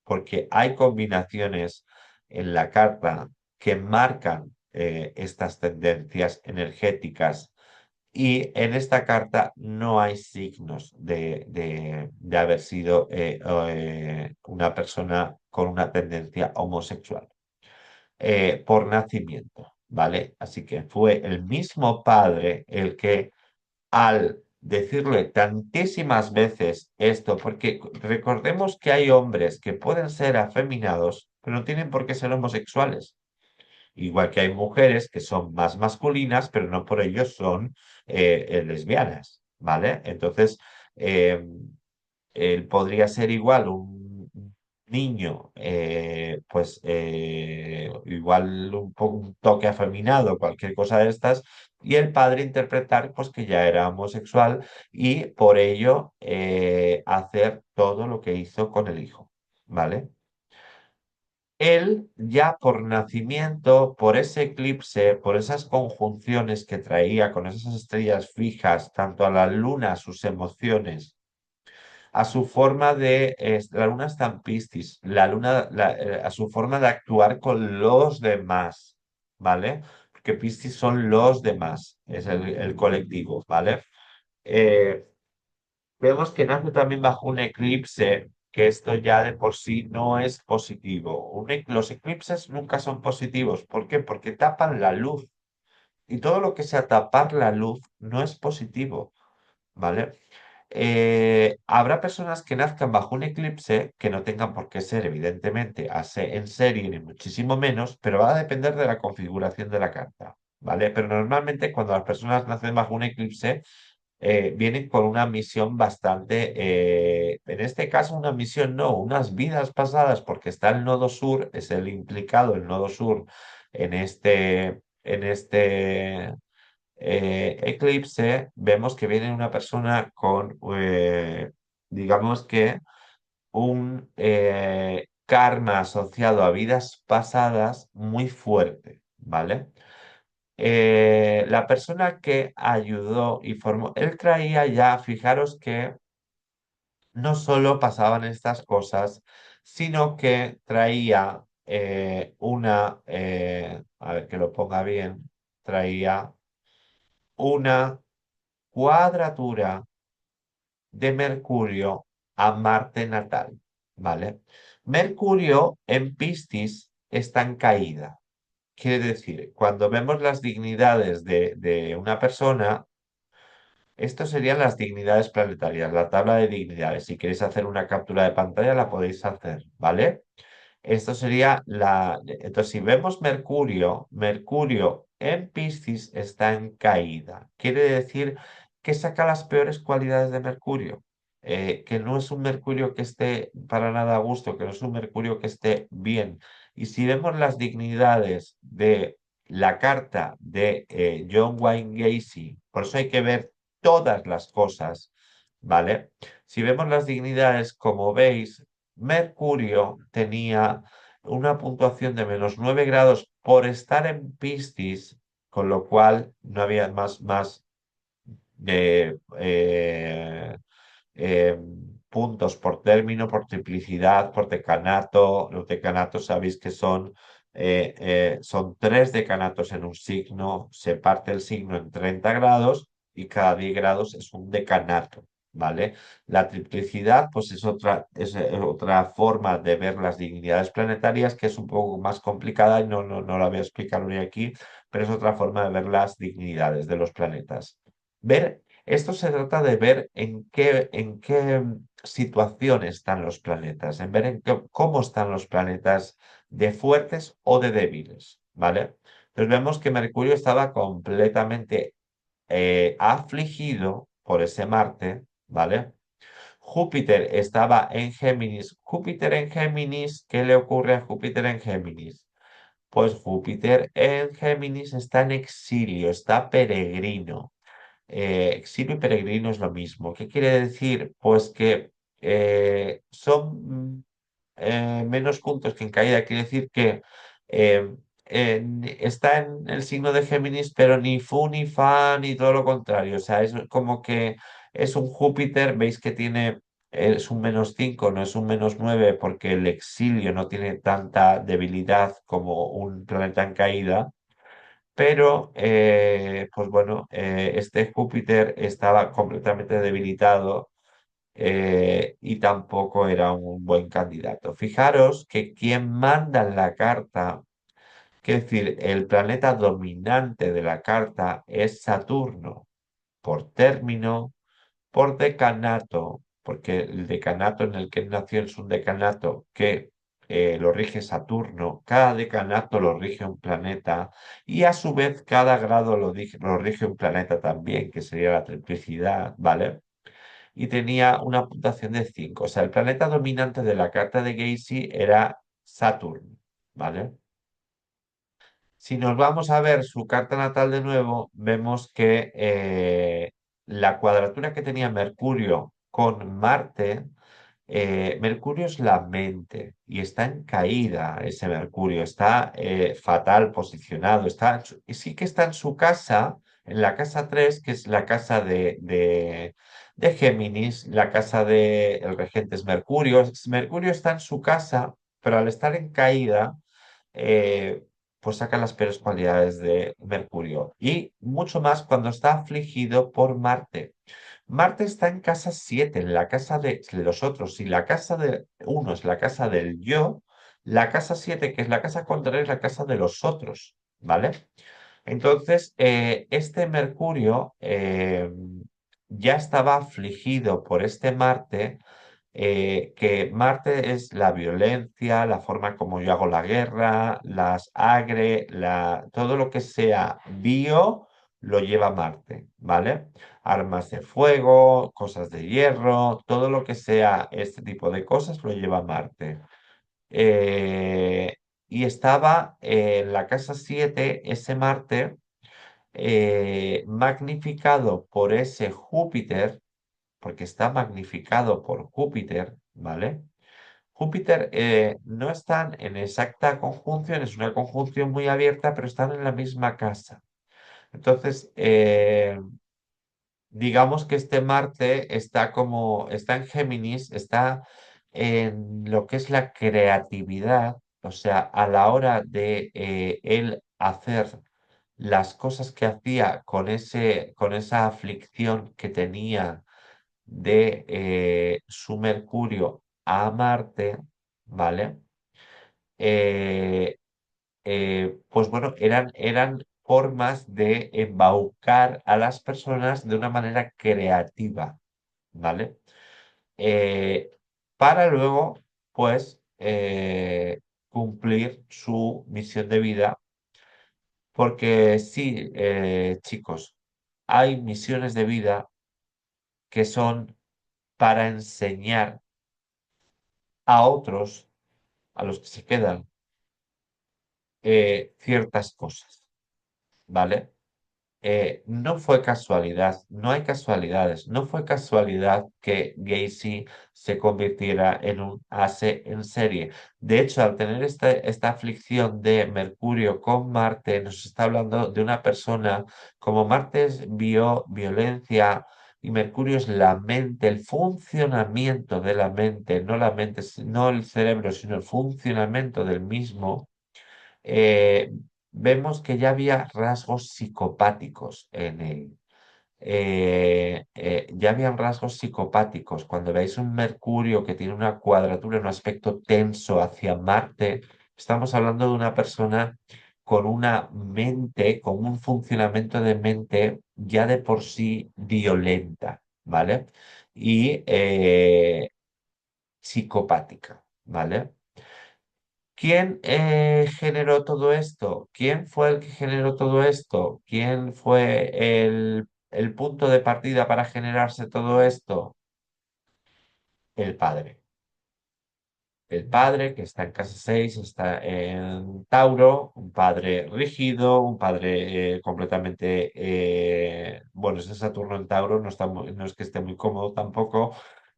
porque hay combinaciones en la carta que marcan estas tendencias energéticas y en esta carta no hay signos de haber sido una persona con una tendencia homosexual por nacimiento, ¿vale? Así que fue el mismo padre el que al decirle tantísimas veces esto, porque recordemos que hay hombres que pueden ser afeminados, pero no tienen por qué ser homosexuales. Igual que hay mujeres que son más masculinas, pero no por ello son lesbianas, ¿vale? Entonces, eh, él podría ser igual un niño, pues igual un toque afeminado, cualquier cosa de estas, y el padre interpretar pues que ya era homosexual y por ello hacer todo lo que hizo con el hijo, ¿vale? Él ya por nacimiento, por ese eclipse, por esas conjunciones que traía con esas estrellas fijas, tanto a la luna, a sus emociones, a su forma de, la luna está en Piscis, la luna, a su forma de actuar con los demás, ¿vale? Porque Piscis son los demás, es el colectivo, ¿vale? Eh, Vemos que nace también bajo un eclipse, que esto ya de por sí no es positivo. Los eclipses nunca son positivos. ¿Por qué? Porque tapan la luz. Y todo lo que sea tapar la luz no es positivo, ¿vale? Habrá personas que nazcan bajo un eclipse que no tengan por qué ser, evidentemente, en serie, ni muchísimo menos, pero va a depender de la configuración de la carta, ¿vale? Pero normalmente cuando las personas nacen bajo un eclipse, vienen con una misión bastante, en este caso una misión no, unas vidas pasadas, porque está el nodo sur, es el implicado, el nodo sur, en este eclipse, vemos que viene una persona con, digamos que, un karma asociado a vidas pasadas muy fuerte, ¿vale? La persona que ayudó y formó, él traía ya, fijaros que no solo pasaban estas cosas, sino que traía a ver que lo ponga bien, traía una cuadratura de Mercurio a Marte natal, ¿vale? Mercurio en Piscis está en caída. Quiere decir, cuando vemos las dignidades de una persona, esto serían las dignidades planetarias, la tabla de dignidades. Si queréis hacer una captura de pantalla, la podéis hacer, ¿vale? Esto sería la... Entonces, si vemos Mercurio, Mercurio en Piscis está en caída. Quiere decir que saca las peores cualidades de Mercurio. Que no es un Mercurio que esté para nada a gusto, que no es un Mercurio que esté bien. Y si vemos las dignidades de la carta de John Wayne Gacy, por eso hay que ver todas las cosas, ¿vale? Si vemos las dignidades, como veis, Mercurio tenía una puntuación de -9 grados por estar en Piscis, con lo cual no había más de eh, puntos por término, por triplicidad, por decanato. Los decanatos sabéis que son 3 decanatos en un signo, se parte el signo en 30 grados y cada 10 grados es un decanato, ¿vale? La triplicidad, pues es otra forma de ver las dignidades planetarias que es un poco más complicada y no la voy a explicar hoy aquí, pero es otra forma de ver las dignidades de los planetas. Esto se trata de ver en qué situación están los planetas, en ver cómo están los planetas de fuertes o de débiles, ¿vale? Entonces vemos que Mercurio estaba completamente afligido por ese Marte, ¿vale? Júpiter estaba en Géminis. Júpiter en Géminis, ¿qué le ocurre a Júpiter en Géminis? Pues Júpiter en Géminis está en exilio, está peregrino. Exilio y peregrino es lo mismo. ¿Qué quiere decir? Pues que son menos puntos que en caída. Quiere decir que eh, está en el signo de Géminis, pero ni fu ni fa, ni todo lo contrario. O sea, es como que es un Júpiter, veis que es un -5, no es un -9, porque el exilio no tiene tanta debilidad como un planeta en caída. Pero, pues bueno, este Júpiter estaba completamente debilitado y tampoco era un buen candidato. Fijaros que quien manda en la carta, que es decir, el planeta dominante de la carta es Saturno, por término, por decanato, porque el decanato en el que él nació es un decanato que lo rige Saturno, cada decanato lo rige un planeta y a su vez cada grado lo rige un planeta también, que sería la triplicidad, ¿vale? Y tenía una puntuación de 5. O sea, el planeta dominante de la carta de Gacy era Saturno, ¿vale? Si nos vamos a ver su carta natal de nuevo, vemos que la cuadratura que tenía Mercurio con Marte, Mercurio es la mente y está en caída ese Mercurio, está fatal posicionado, sí que está en su casa, en la casa 3 que es la casa de Géminis, la casa del regente es Mercurio. Mercurio está en su casa, pero al estar en caída eh, pues saca las peores cualidades de Mercurio. Y mucho más cuando está afligido por Marte. Marte está en casa 7, en la casa de los otros. Si la casa de uno es la casa del yo, la casa 7, que es la casa contraria, es la casa de los otros. ¿Vale? Entonces, este Mercurio ya estaba afligido por este Marte, que Marte es la violencia, la forma como yo hago la guerra, las agre, todo lo que sea bio lo lleva Marte, ¿vale? Armas de fuego, cosas de hierro, todo lo que sea este tipo de cosas lo lleva Marte. Eh, y estaba en la casa 7 ese Marte magnificado por ese Júpiter, porque está magnificado por Júpiter, ¿vale? Júpiter no están en exacta conjunción, es una conjunción muy abierta, pero están en la misma casa. Entonces, digamos que este Marte está en Géminis, está en lo que es la creatividad, o sea, a la hora de él hacer las cosas que hacía con esa aflicción que tenía de su Mercurio a Marte, ¿vale? Eh, pues bueno, eran formas de embaucar a las personas de una manera creativa, ¿vale? Eh, para luego, pues, cumplir su misión de vida, porque sí, chicos, hay misiones de vida que son para enseñar a otros, a los que se quedan, ciertas cosas, ¿vale? No fue casualidad, no hay casualidades, no fue casualidad que Gacy se convirtiera en un ase en serie. De hecho, al tener esta aflicción de Mercurio con Marte, nos está hablando de una persona, como vio violencia y Mercurio es la mente, el funcionamiento de la mente, no la mente, no el cerebro, sino el funcionamiento del mismo. eh, Vemos que ya había rasgos psicopáticos en él. Ya habían rasgos psicopáticos. Cuando veis un Mercurio que tiene una cuadratura, un aspecto tenso hacia Marte, estamos hablando de una persona con una mente, con un funcionamiento de mente ya de por sí violenta, ¿vale? Y psicopática, ¿vale? ¿Quién generó todo esto? ¿Quién fue el que generó todo esto? ¿Quién fue el punto de partida para generarse todo esto? El padre. El padre que está en casa 6 está en Tauro, un padre rígido, un padre completamente, bueno, ese Saturno en Tauro no es que esté muy cómodo tampoco,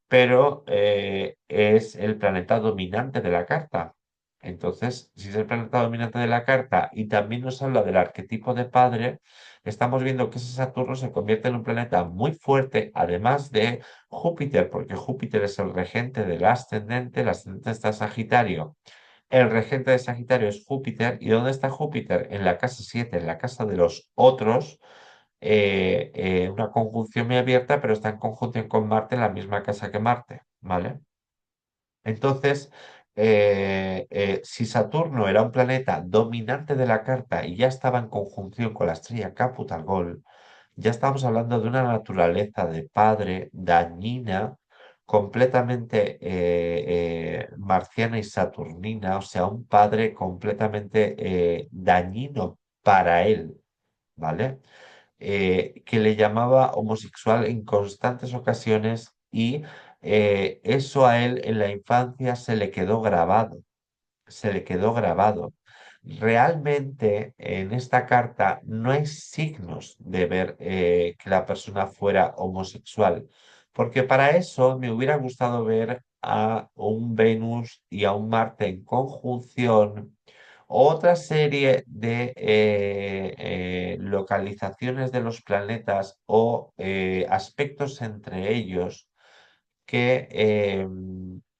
pero es el planeta dominante de la carta. Entonces, si es el planeta dominante de la carta y también nos habla del arquetipo de padre, estamos viendo que ese Saturno se convierte en un planeta muy fuerte, además de Júpiter, porque Júpiter es el ascendente está en Sagitario. El regente de Sagitario es Júpiter. ¿Y dónde está Júpiter? En la casa 7, en la casa de los otros, una conjunción muy abierta, pero está en conjunción con Marte en la misma casa que Marte, ¿vale? Entonces, si Saturno era un planeta dominante de la carta y ya estaba en conjunción con la estrella Caputagol, ya estamos hablando de una naturaleza de padre dañina, completamente marciana y saturnina, o sea, un padre completamente dañino para él, ¿vale? Que le llamaba homosexual en constantes ocasiones y eso a él en la infancia se le quedó grabado, se le quedó grabado. Realmente en esta carta no hay signos de ver que la persona fuera homosexual, porque para eso me hubiera gustado ver a un Venus y a un Marte en conjunción, otra serie de localizaciones de los planetas o aspectos entre ellos que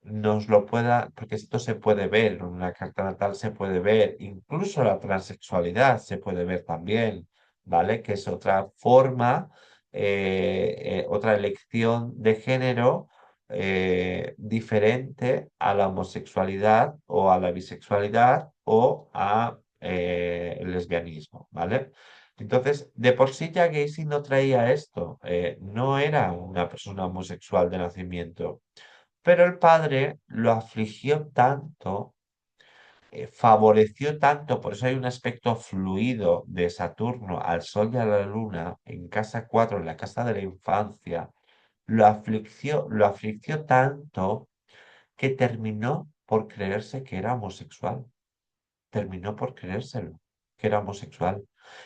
nos lo pueda, porque esto se puede ver, en una carta natal se puede ver, incluso la transexualidad se puede ver también, ¿vale? Que es otra forma, otra elección de género diferente a la homosexualidad o a la bisexualidad o a el lesbianismo, ¿vale? Entonces, de por sí ya Gacy no traía esto, no era una persona homosexual de nacimiento, pero el padre lo afligió tanto, favoreció tanto, por eso hay un aspecto fluido de Saturno al Sol y a la Luna en casa 4, en la casa de la infancia, lo afligió tanto que terminó por creerse que era homosexual, terminó por creérselo. que era homosexual.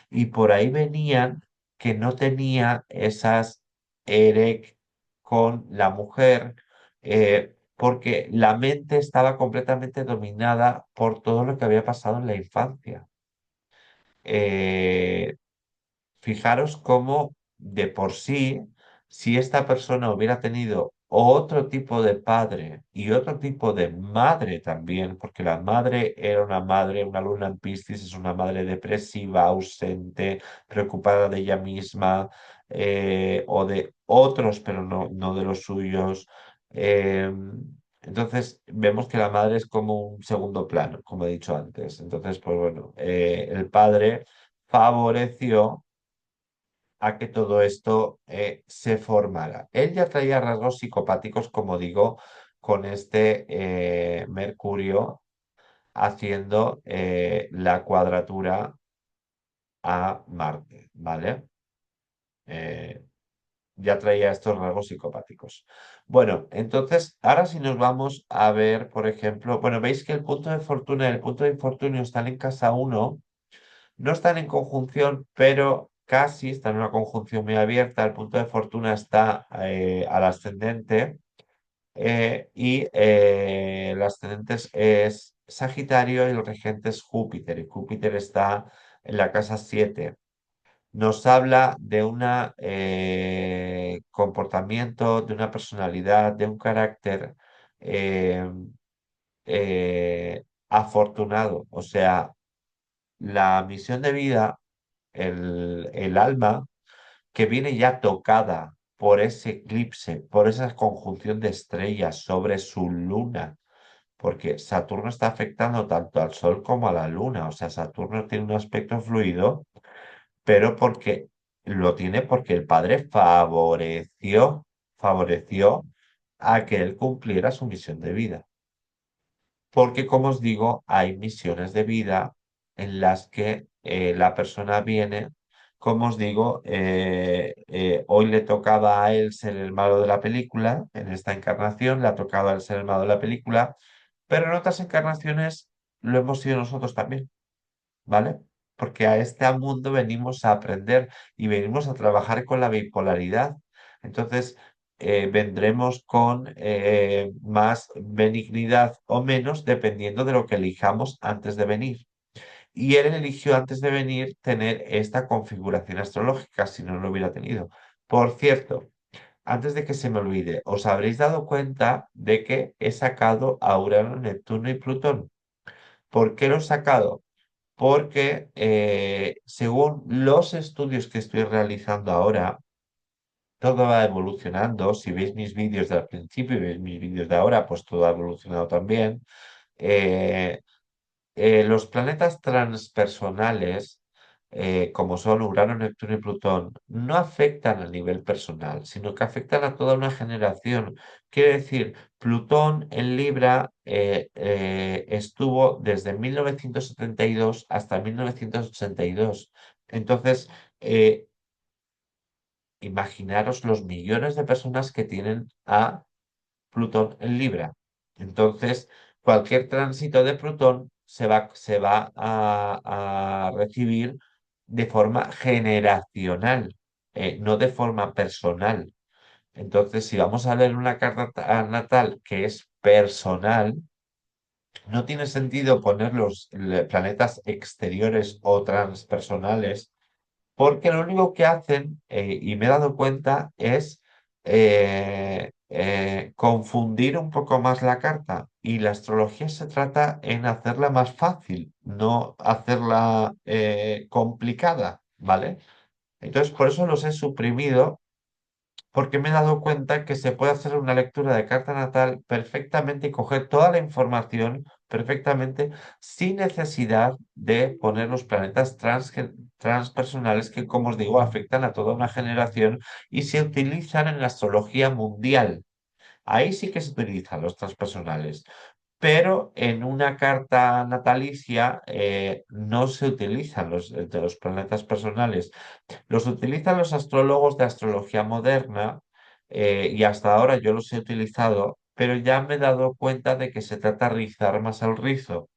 Y por ahí venían que no tenía esas erec con la mujer, porque la mente estaba completamente dominada por todo lo que había pasado en la infancia. Eh, Fijaros cómo de por sí, si esta persona hubiera tenido otro tipo de padre y otro tipo de madre también, porque la madre era una madre, una luna en Piscis es una madre depresiva, ausente, preocupada de ella misma, o de otros, pero no de los suyos. eh, entonces vemos que la madre es como un segundo plano, como he dicho antes. Entonces, pues bueno, el padre favoreció a que todo esto se formara. Él ya traía rasgos psicopáticos, como digo, con este Mercurio haciendo la cuadratura a Marte, ¿vale? Eh, ya traía estos rasgos psicopáticos. Bueno, entonces, ahora si nos vamos a ver, por ejemplo, bueno, veis que el punto de fortuna y el punto de infortunio están en casa uno. No están en conjunción, pero casi están en una conjunción muy abierta. El punto de fortuna está al ascendente y el ascendente es Sagitario y el regente es Júpiter. Y Júpiter está en la casa 7. Nos habla de un comportamiento, de una personalidad, de un carácter eh, afortunado. O sea, la misión de vida, el alma que viene ya tocada por ese eclipse, por esa conjunción de estrellas sobre su luna, porque Saturno está afectando tanto al Sol como a la Luna, o sea, Saturno tiene un aspecto fluido, pero porque lo tiene porque el Padre favoreció a que él cumpliera su misión de vida. Porque, como os digo, hay misiones de vida en las que la persona viene, como os digo, hoy le tocaba a él ser el malo de la película, en esta encarnación le ha tocado a él ser el malo de la película, pero en otras encarnaciones lo hemos sido nosotros también. ¿Vale? Porque a este mundo venimos a aprender y venimos a trabajar con la bipolaridad. Entonces, vendremos con más benignidad o menos dependiendo de lo que elijamos antes de venir. Y él eligió antes de venir tener esta configuración astrológica, si no lo hubiera tenido. Por cierto, antes de que se me olvide, os habréis dado cuenta de que he sacado a Urano, Neptuno y Plutón. ¿Por qué lo he sacado? Porque según los estudios que estoy realizando ahora, todo va evolucionando. Si veis mis vídeos del principio y veis mis vídeos de ahora, pues todo ha evolucionado también. Eh, los planetas transpersonales, como son Urano, Neptuno y Plutón, no afectan a nivel personal, sino que afectan a toda una generación. Quiere decir, Plutón en Libra estuvo desde 1972 hasta 1982. Entonces, eh, imaginaros los millones de personas que tienen a Plutón en Libra. Entonces, cualquier tránsito de Plutón se va a recibir de forma generacional, no de forma personal. Entonces, si vamos a leer una carta natal que es personal, no tiene sentido poner los planetas exteriores o transpersonales porque lo único que hacen, y me he dado cuenta, es confundir un poco más la carta. Y la astrología se trata en hacerla más fácil, no hacerla complicada, ¿vale? Entonces, por eso los he suprimido porque me he dado cuenta que se puede hacer una lectura de carta natal perfectamente y coger toda la información perfectamente sin necesidad de poner los planetas transpersonales que, como os digo, afectan a toda una generación y se utilizan en la astrología mundial. Ahí sí que se utilizan los transpersonales, pero en una carta natalicia no se utilizan de los planetas personales. Los utilizan los astrólogos de astrología moderna y hasta ahora yo los he utilizado, pero ya me he dado cuenta de que se trata de rizar más al rizo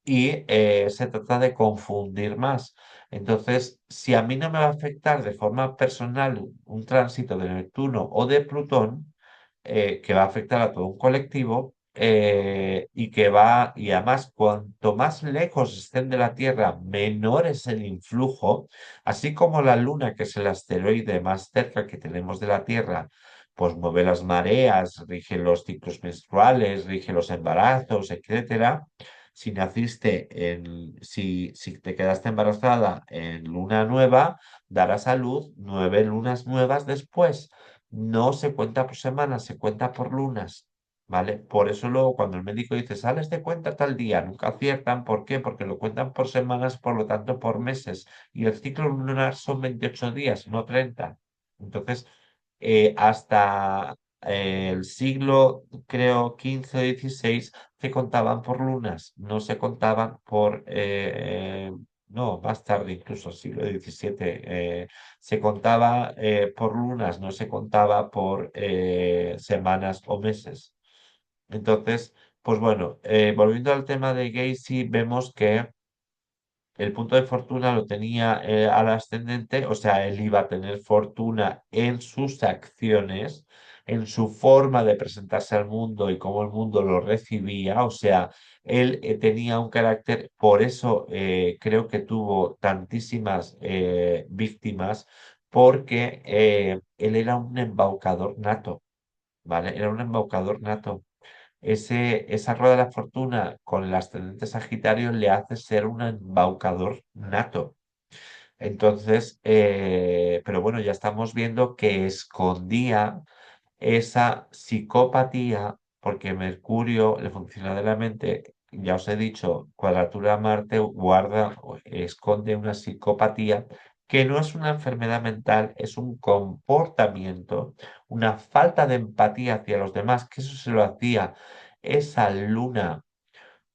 y se trata de confundir más. Entonces, si a mí no me va a afectar de forma personal un tránsito de Neptuno o de Plutón, que va a afectar a todo un colectivo, y además, cuanto más lejos estén de la Tierra, menor es el influjo, así como la Luna, que es el asteroide más cerca que tenemos de la Tierra, pues mueve las mareas, rige los ciclos menstruales, rige los embarazos, etcétera. Si te quedaste embarazada en luna nueva, darás a luz 9 lunas nuevas después. No se cuenta por semanas, se cuenta por lunas, ¿vale? Por eso luego cuando el médico dice, sales de cuenta tal día, nunca aciertan. ¿Por qué? Porque lo cuentan por semanas, por lo tanto por meses. Y el ciclo lunar son 28 días, no 30. Entonces, hasta el siglo, creo, 15 o 16, se contaban por lunas, no se contaban no, más tarde, incluso siglo XVII, se contaba por lunas, no se contaba por semanas o meses. Entonces, pues bueno, volviendo al tema de Gacy, vemos que el punto de fortuna lo tenía al ascendente, o sea, él iba a tener fortuna en sus acciones, en su forma de presentarse al mundo y cómo el mundo lo recibía, o sea, él tenía un carácter, por eso creo que tuvo tantísimas víctimas, porque él era un embaucador nato, ¿vale? Era un embaucador nato. Esa rueda de la fortuna con el ascendente Sagitario le hace ser un embaucador nato. Entonces, pero bueno, ya estamos viendo que escondía esa psicopatía, porque Mercurio le funciona de la mente, ya os he dicho, cuadratura a Marte guarda o esconde una psicopatía que no es una enfermedad mental, es un comportamiento, una falta de empatía hacia los demás, que eso se lo hacía esa luna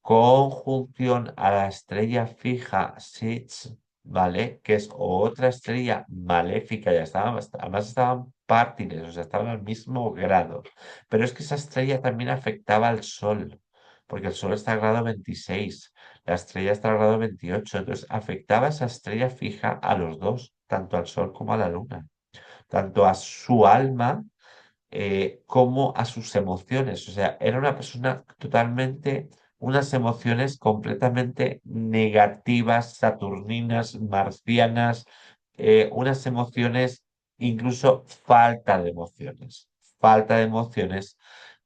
conjunción a la estrella fija Sitch, ¿vale? Que es otra estrella maléfica, ya estaban, además estaban partners, o sea, estaban al mismo grado. Pero es que esa estrella también afectaba al Sol, porque el Sol está al grado 26, la estrella está al grado 28, entonces afectaba esa estrella fija a los dos, tanto al Sol como a la Luna, tanto a su alma como a sus emociones. O sea, era una persona totalmente, unas emociones completamente negativas, saturninas, marcianas, unas emociones, incluso falta de emociones,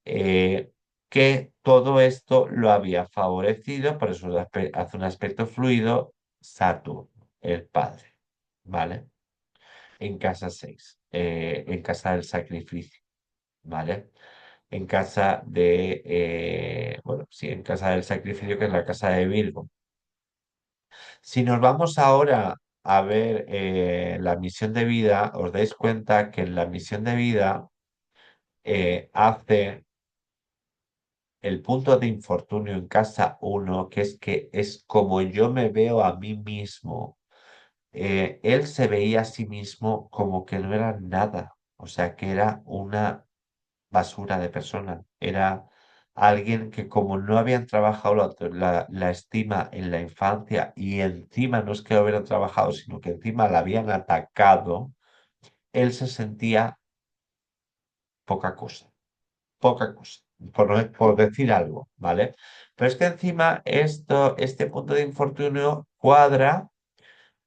eh, que todo esto lo había favorecido, por eso hace un aspecto fluido, Saturno, el padre, ¿vale? En casa 6 en casa del sacrificio. ¿Vale? En casa bueno, sí, en casa del sacrificio, que es la casa de Virgo. Si nos vamos ahora a ver la misión de vida, os dais cuenta que en la misión de vida hace el punto de infortunio en casa uno, que es como yo me veo a mí mismo. Él se veía a sí mismo como que no era nada, o sea, que era una basura de persona. Era alguien que como no habían trabajado la estima en la infancia y encima no es que lo hubieran trabajado, sino que encima la habían atacado, él se sentía poca cosa, poca cosa, por decir algo, ¿vale? Pero es que encima este punto de infortunio cuadra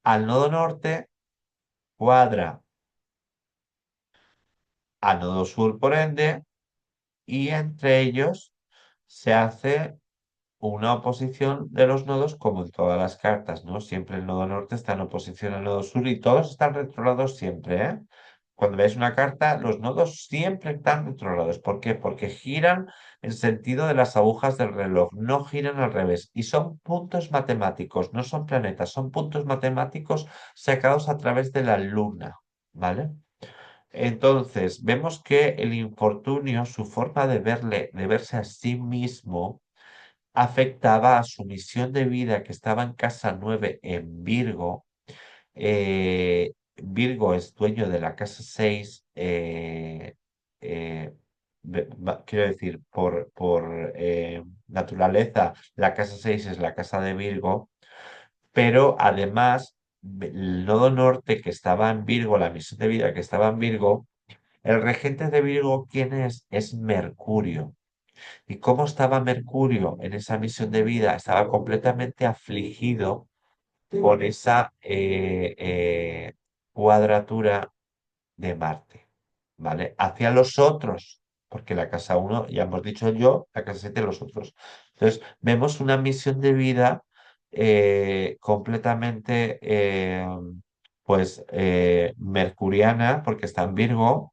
al nodo norte, cuadra al nodo sur, por ende, y entre ellos se hace una oposición de los nodos como en todas las cartas, ¿no? Siempre el nodo norte está en oposición al nodo sur y todos están retrógrados siempre, ¿eh? Cuando veis una carta, los nodos siempre están retrógrados. ¿Por qué? Porque giran en sentido de las agujas del reloj, no giran al revés. Y son puntos matemáticos, no son planetas, son puntos matemáticos sacados a través de la luna, ¿vale? Entonces, vemos que el infortunio, su forma de verse a sí mismo, afectaba a su misión de vida que estaba en casa 9 en Virgo. Virgo es dueño de la casa 6, quiero decir, por naturaleza, la casa 6 es la casa de Virgo, pero además el nodo norte que estaba en Virgo, la misión de vida que estaba en Virgo, el regente de Virgo, ¿quién es? Es Mercurio. ¿Y cómo estaba Mercurio en esa misión de vida? Estaba completamente afligido por esa cuadratura de Marte, ¿vale? Hacia los otros, porque la casa uno ya hemos dicho yo, la casa 7 los otros. Entonces, vemos una misión de vida completamente, mercuriana, porque está en Virgo,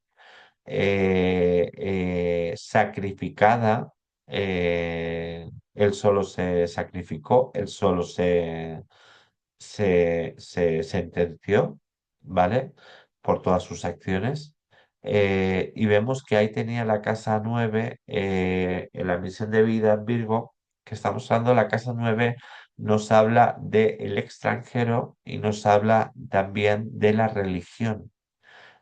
sacrificada. Él solo se sacrificó, él solo se sentenció, ¿vale? Por todas sus acciones. Y vemos que ahí tenía la casa 9 en la misión de vida en Virgo, que estamos hablando, la casa 9 nos habla del extranjero y nos habla también de la religión.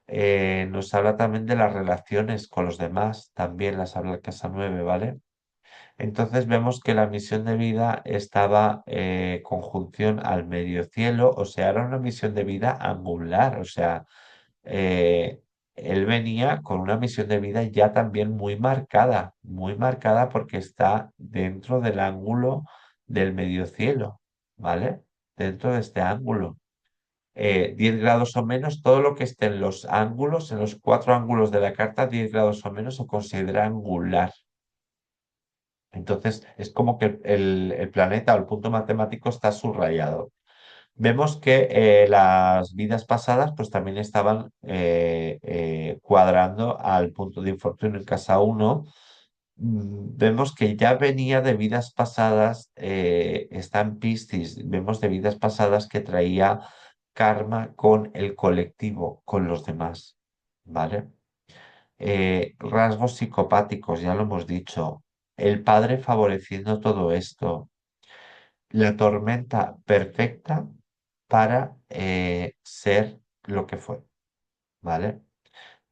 Nos habla también de las relaciones con los demás, también las habla la casa 9, ¿vale? Entonces vemos que la misión de vida estaba conjunción al medio cielo, o sea, era una misión de vida angular, o sea, eh, él venía con una misión de vida ya también muy marcada porque está dentro del ángulo del medio cielo, ¿vale? Dentro de este ángulo. 10 grados o menos, todo lo que esté en los ángulos, en los cuatro ángulos de la carta, 10 grados o menos se considera angular. Entonces, es como que el planeta o el punto matemático está subrayado. Vemos que las vidas pasadas pues también estaban cuadrando al punto de infortunio en casa uno. Vemos que ya venía de vidas pasadas, está en Piscis, vemos de vidas pasadas que traía karma con el colectivo, con los demás, ¿vale? Rasgos psicopáticos, ya lo hemos dicho. El padre favoreciendo todo esto. La tormenta perfecta para ser lo que fue, ¿vale?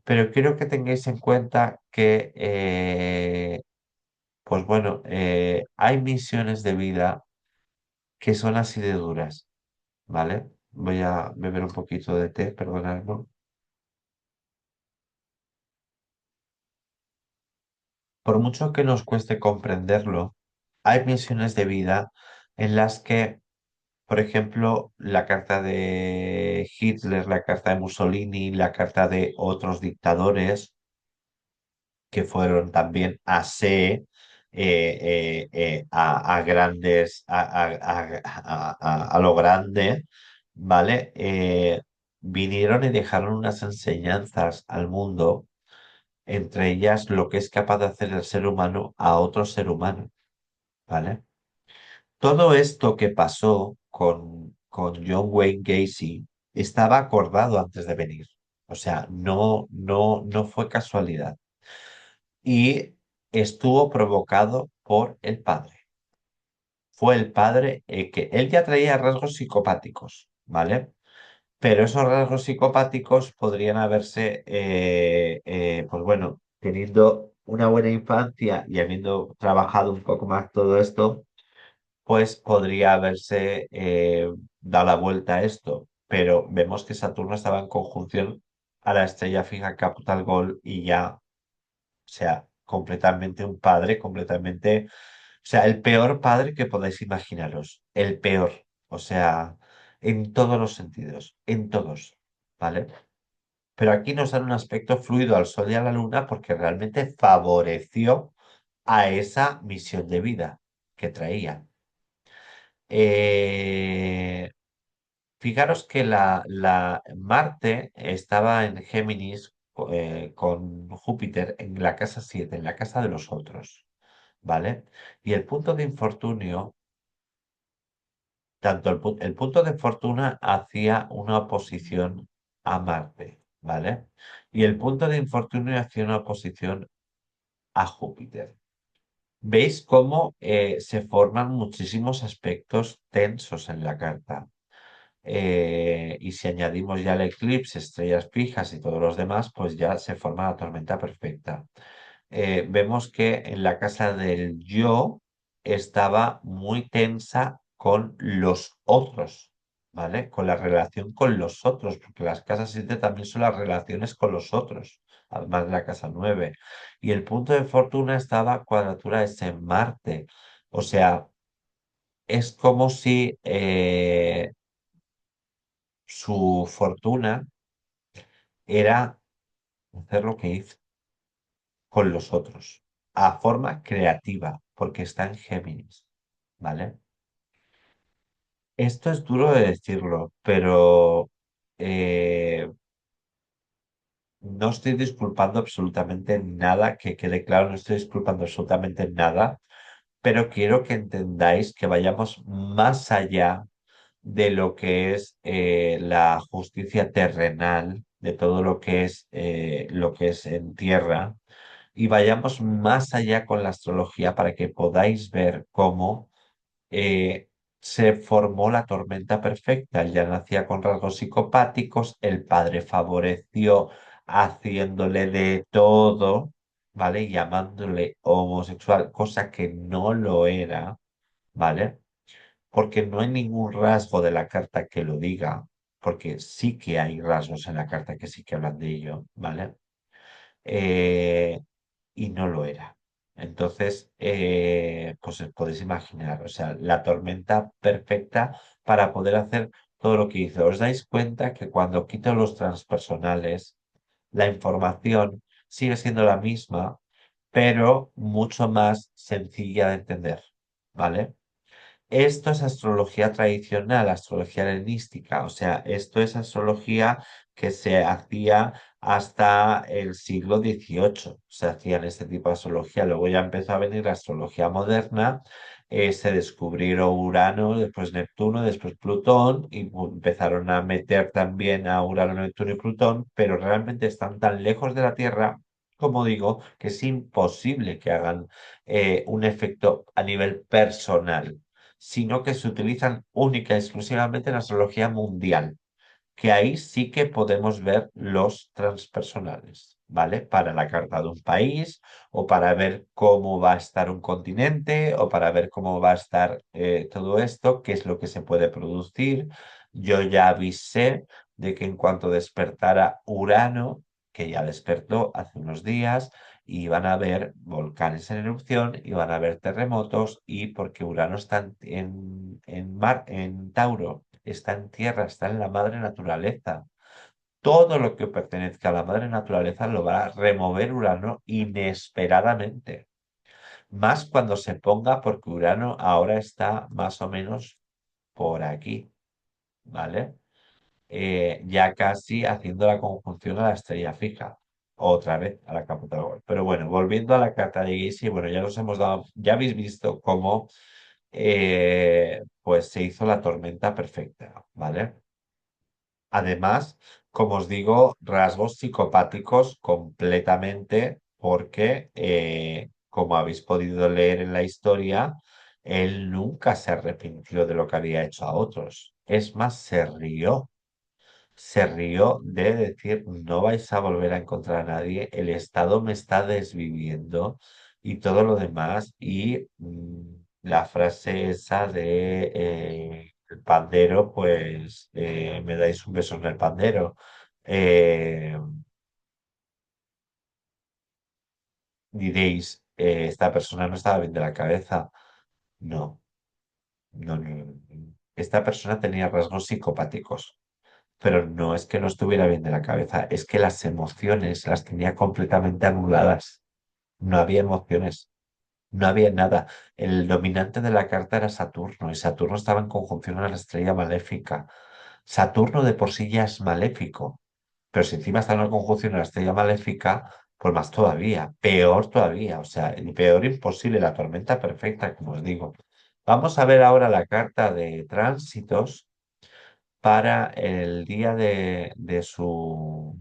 Pero quiero que tengáis en cuenta que, pues bueno, hay misiones de vida que son así de duras, ¿vale? Voy a beber un poquito de té, perdonadme. Por mucho que nos cueste comprenderlo, hay misiones de vida en las que, por ejemplo, la carta de Hitler, la carta de Mussolini, la carta de otros dictadores que fueron también a grandes, a lo grande, ¿vale? Vinieron y dejaron unas enseñanzas al mundo, entre ellas lo que es capaz de hacer el ser humano a otro ser humano, ¿vale? Todo esto que pasó con John Wayne Gacy estaba acordado antes de venir. O sea, no fue casualidad. Y estuvo provocado por el padre. Fue el padre que él ya traía rasgos psicopáticos, ¿vale? Pero esos rasgos psicopáticos podrían haberse, pues bueno, teniendo una buena infancia y habiendo trabajado un poco más todo esto, pues podría haberse dado la vuelta a esto. Pero vemos que Saturno estaba en conjunción a la estrella fija Capital Gol y ya, o sea, completamente un padre, completamente, o sea, el peor padre que podáis imaginaros, el peor, o sea, en todos los sentidos, en todos, ¿vale? Pero aquí nos dan un aspecto fluido al Sol y a la Luna porque realmente favoreció a esa misión de vida que traía. Eh, Fijaros que la Marte estaba en Géminis con Júpiter en la casa 7, en la casa de los otros, ¿vale? Y el punto de infortunio, tanto el punto de fortuna hacía una oposición a Marte, ¿vale? Y el punto de infortunio hacía una oposición a Júpiter. ¿Veis cómo se forman muchísimos aspectos tensos en la carta? Y si añadimos ya el eclipse, estrellas fijas y todos los demás, pues ya se forma la tormenta perfecta. vemos que en la casa del yo estaba muy tensa con los otros, ¿vale? Con la relación con los otros, porque las casas 7 también son las relaciones con los otros, además de la casa 9. Y el punto de fortuna estaba cuadratura es en Marte. O sea, es como si su fortuna era hacer lo que hizo con los otros, a forma creativa, porque está en Géminis, ¿vale? Esto es duro de decirlo, pero eh, no estoy disculpando absolutamente nada, que quede claro, no estoy disculpando absolutamente nada, pero quiero que entendáis que vayamos más allá de lo que es la justicia terrenal, de todo lo que es en tierra, y vayamos más allá con la astrología para que podáis ver cómo eh, se formó la tormenta perfecta. Él ya nacía con rasgos psicopáticos, el padre favoreció haciéndole de todo, ¿vale? Llamándole homosexual, cosa que no lo era, ¿vale? Porque no hay ningún rasgo de la carta que lo diga, porque sí que hay rasgos en la carta que sí que hablan de ello, ¿vale? Eh, y no lo era. Entonces, pues os podéis imaginar, o sea, la tormenta perfecta para poder hacer todo lo que hizo. ¿Os dais cuenta que cuando quito los transpersonales, la información sigue siendo la misma, pero mucho más sencilla de entender? ¿Vale? Esto es astrología tradicional, astrología helenística, o sea, esto es astrología que se hacía hasta el siglo XVIII, se hacían este tipo de astrología. Luego ya empezó a venir la astrología moderna, se descubrieron Urano, después Neptuno, después Plutón, y empezaron a meter también a Urano, Neptuno y Plutón, pero realmente están tan lejos de la Tierra, como digo, que es imposible que hagan un efecto a nivel personal, sino que se utilizan única y exclusivamente en astrología mundial, que ahí sí que podemos ver los transpersonales, ¿vale? Para la carta de un país, o para ver cómo va a estar un continente, o para ver cómo va a estar todo esto, qué es lo que se puede producir. Yo ya avisé de que en cuanto despertara Urano, que ya despertó hace unos días, y van a haber volcanes en erupción y van a haber terremotos, y porque Urano está en Tauro, está en tierra, está en la madre naturaleza. Todo lo que pertenezca a la madre naturaleza lo va a remover Urano inesperadamente. Más cuando se ponga, porque Urano ahora está más o menos por aquí, ¿vale? Ya casi haciendo la conjunción a la estrella fija. Otra vez a la capa del Gol. Pero bueno, volviendo a la carta de Gysi, bueno, ya nos hemos dado, ya habéis visto cómo pues se hizo la tormenta perfecta, ¿vale? Además, como os digo, rasgos psicopáticos completamente, porque, como habéis podido leer en la historia, él nunca se arrepintió de lo que había hecho a otros. Es más, se rió de decir, no vais a volver a encontrar a nadie, el Estado me está desviviendo y todo lo demás. Y la frase esa de el pandero, pues me dais un beso en el pandero. Eh, Diréis, esta persona no estaba bien de la cabeza. No, no, no, no, no. Esta persona tenía rasgos psicopáticos. Pero no es que no estuviera bien de la cabeza, es que las emociones las tenía completamente anuladas. No había emociones, no había nada. El dominante de la carta era Saturno, y Saturno estaba en conjunción a la estrella maléfica. Saturno de por sí ya es maléfico, pero si encima está en una conjunción a la estrella maléfica, pues más todavía, peor todavía, o sea, el peor imposible, la tormenta perfecta, como os digo. Vamos a ver ahora la carta de tránsitos para el día de su,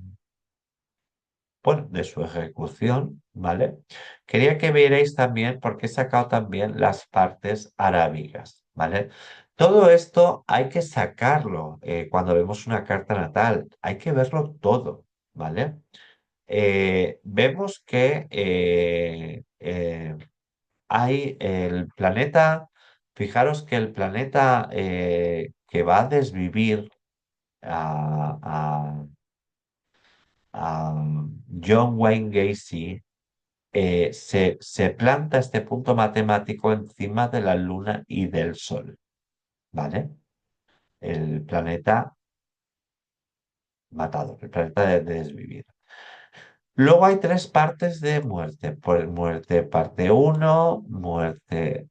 bueno, de su ejecución, ¿vale? Quería que vierais también, porque he sacado también las partes arábigas, ¿vale? Todo esto hay que sacarlo cuando vemos una carta natal, hay que verlo todo, ¿vale? vemos que hay el planeta, fijaros que el planeta que va a desvivir a, a- a John Wayne Gacy, se planta este punto matemático encima de la Luna y del Sol, ¿vale? El planeta matado, el planeta de desvivir. Luego hay tres partes de muerte. Pues muerte parte uno, muerte,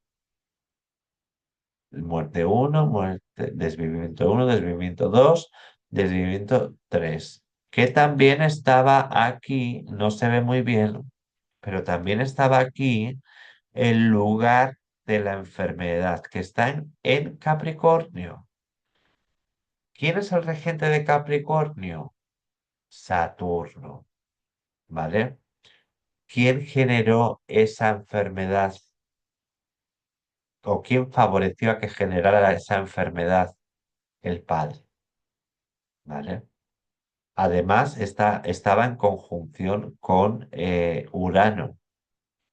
desvivimiento uno, desvivimiento 2, desvivimiento 3. Que también estaba aquí, no se ve muy bien, pero también estaba aquí el lugar de la enfermedad, que está en Capricornio. ¿Quién es el regente de Capricornio? Saturno, ¿vale? ¿Quién generó esa enfermedad o quién favoreció a que generara esa enfermedad? El padre, ¿vale? Además, estaba en conjunción con Urano,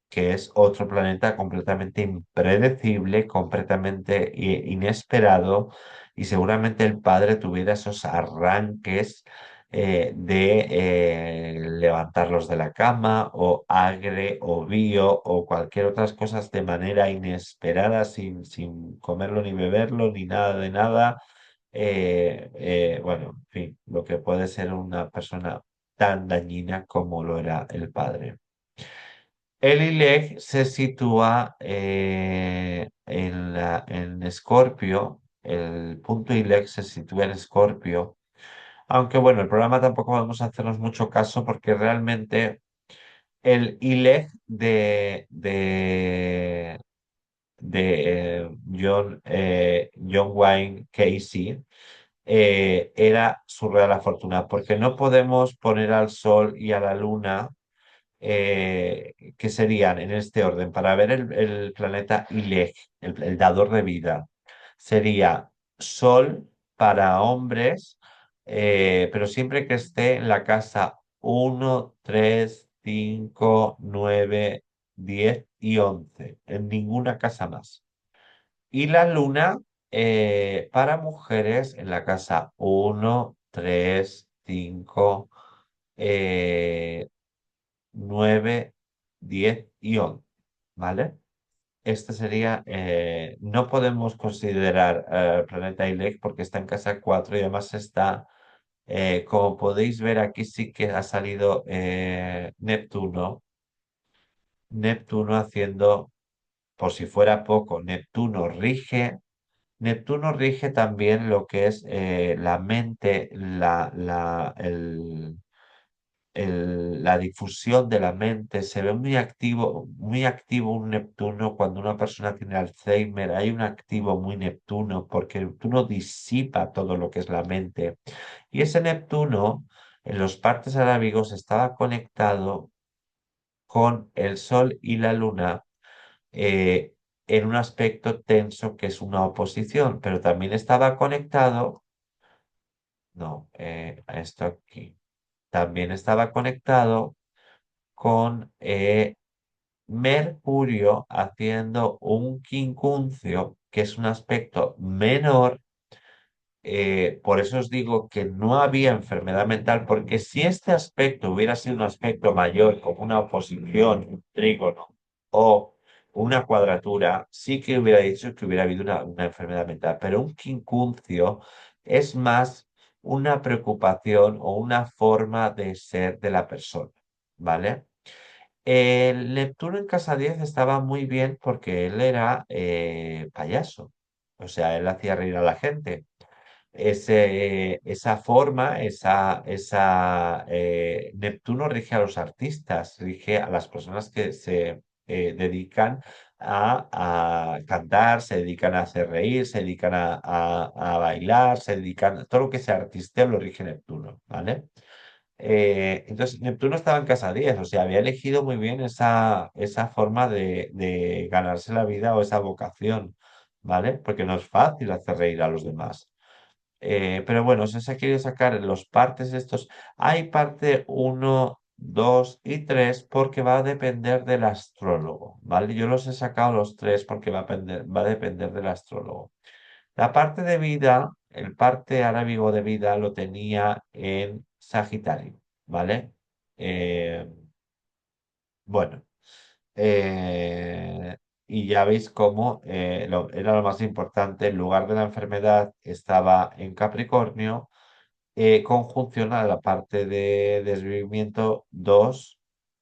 que es otro planeta completamente impredecible, completamente inesperado, y seguramente el padre tuviera esos arranques de levantarlos de la cama, o agre, o bio, o cualquier otras cosas de manera inesperada, sin comerlo ni beberlo, ni nada de nada. Bueno, en fin, lo que puede ser una persona tan dañina como lo era el padre. El ILEG se sitúa en Escorpio, el punto ILEG se sitúa en Escorpio, aunque bueno, el programa tampoco vamos a hacernos mucho caso porque realmente el ILEG de John Wayne Casey era su real fortuna, porque no podemos poner al Sol y a la Luna que serían en este orden, para ver el planeta Ileg, el dador de vida, sería Sol para hombres, pero siempre que esté en la casa 1, 3, 5, 9, 10 y 11, en ninguna casa más. Y la Luna para mujeres en la casa 1, 3, 5, 9, 10 y 11, ¿vale? Este sería, no podemos considerar el planeta Ilek porque está en casa 4 y además está, como podéis ver aquí sí que ha salido Neptuno haciendo, por si fuera poco, Neptuno rige también lo que es la mente, la difusión de la mente. Se ve muy activo un Neptuno cuando una persona tiene Alzheimer. Hay un activo muy Neptuno porque Neptuno disipa todo lo que es la mente. Y ese Neptuno en los partes arábigos estaba conectado con el Sol y la Luna eh, en un aspecto tenso que es una oposición, pero también estaba conectado, no, a esto aquí, también estaba conectado con Mercurio haciendo un quincuncio, que es un aspecto menor. Por eso os digo que no había enfermedad mental, porque si este aspecto hubiera sido un aspecto mayor, como una oposición, un trígono o una cuadratura, sí que hubiera dicho que hubiera habido una enfermedad mental. Pero un quincuncio es más una preocupación o una forma de ser de la persona, ¿vale? El Neptuno en casa 10 estaba muy bien porque él era payaso. O sea, él hacía reír a la gente. Esa forma, Neptuno rige a los artistas, rige a las personas que se dedican a cantar, se dedican a hacer reír, se dedican a bailar, se dedican, todo lo que sea artista lo rige Neptuno, ¿vale? Entonces, Neptuno estaba en casa 10, o sea, había elegido muy bien esa forma de ganarse la vida o esa vocación, ¿vale? Porque no es fácil hacer reír a los demás. Pero bueno, si se quiere sacar los partes estos, hay parte uno 2 y 3 porque va a depender del astrólogo, ¿vale? Yo los he sacado los tres porque va a depender del astrólogo. La parte de vida, el parte arábigo de vida lo tenía en Sagitario, ¿vale? Eh, bueno, eh, y ya veis cómo era lo más importante, el lugar de la enfermedad estaba en Capricornio, conjunción a la parte de desvivimiento 2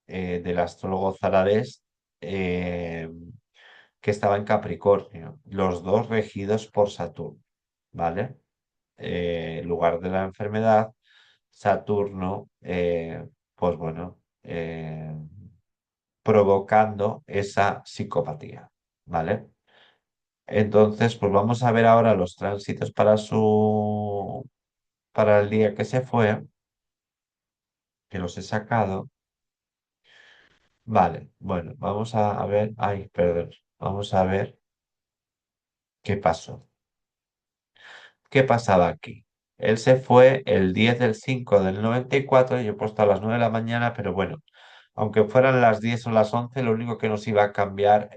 del astrólogo Zaradés, eh, que estaba en Capricornio, los dos regidos por Saturno, ¿vale? Lugar de la enfermedad, Saturno, pues bueno, provocando esa psicopatía, ¿vale? Entonces, pues vamos a ver ahora los tránsitos para el día que se fue, que los he sacado. Vale, bueno, vamos a ver, ay, perdón, vamos a ver qué pasó. ¿Qué pasaba aquí? Él se fue el 10 del 5 del 94, yo he puesto a las 9 de la mañana, pero bueno, aunque fueran las 10 o las 11, lo único que nos iba a cambiar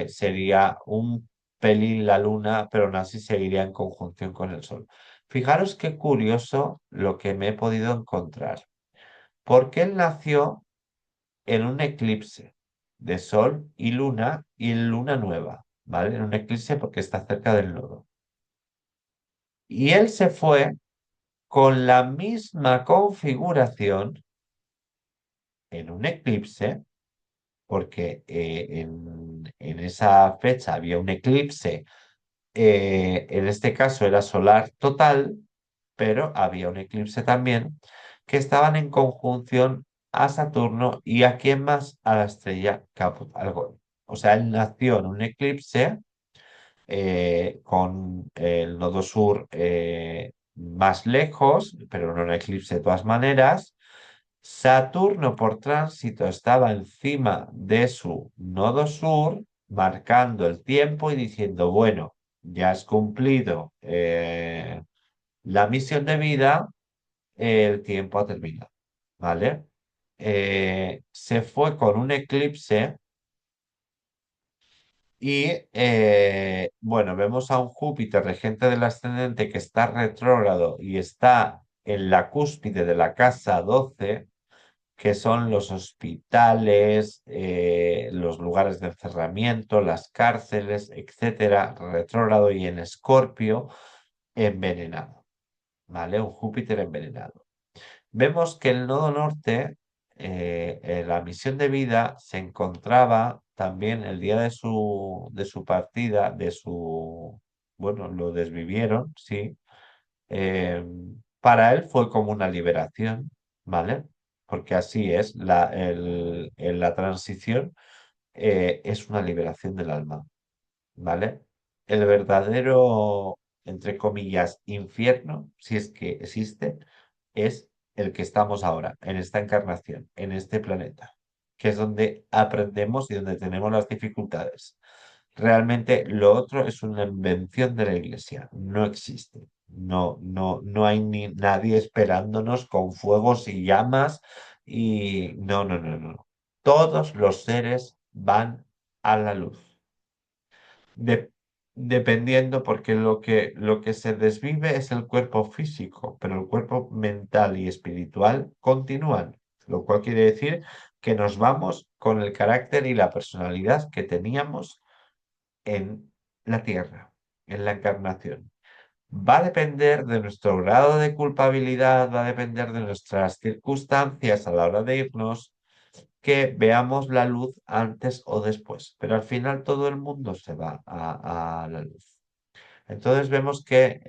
sería un pelín la luna, pero aún así seguiría en conjunción con el sol. Fijaros qué curioso lo que me he podido encontrar, porque él nació en un eclipse de sol y luna y en luna nueva, ¿vale? En un eclipse porque está cerca del nodo. Y él se fue con la misma configuración en un eclipse, porque en esa fecha había un eclipse, en este caso era solar total, pero había un eclipse también, que estaban en conjunción a Saturno y a quién más, a la estrella Algol. O sea, él nació en un eclipse con el nodo sur más lejos, pero no un eclipse de todas maneras. Saturno por tránsito estaba encima de su nodo sur, marcando el tiempo y diciendo, bueno, ya has cumplido la misión de vida, el tiempo ha terminado, ¿vale? Se fue con un eclipse y, bueno, vemos a un Júpiter regente del ascendente que está retrógrado y está en la cúspide de la casa 12, que son los hospitales, los lugares de encerramiento, las cárceles, etcétera, retrógrado y en Escorpio, envenenado, ¿vale? Un Júpiter envenenado. Vemos que el nodo norte, en la misión de vida, se encontraba también el día de su partida, bueno, lo desvivieron, sí. Eh, para él fue como una liberación, ¿vale? Porque así es, en la transición es una liberación del alma, ¿vale? El verdadero, entre comillas, infierno, si es que existe, es el que estamos ahora, en esta encarnación, en este planeta, que es donde aprendemos y donde tenemos las dificultades. Realmente lo otro es una invención de la Iglesia, no existe. No, no, no hay ni nadie esperándonos con fuegos y llamas y no, no, no, no. Todos los seres van a la luz. De- Dependiendo, porque lo que se desvive es el cuerpo físico, pero el cuerpo mental y espiritual continúan, lo cual quiere decir que nos vamos con el carácter y la personalidad que teníamos en la tierra, en la encarnación. Va a depender de nuestro grado de culpabilidad, va a depender de nuestras circunstancias a la hora de irnos, que veamos la luz antes o después, pero al final todo el mundo se va a la luz. Entonces vemos que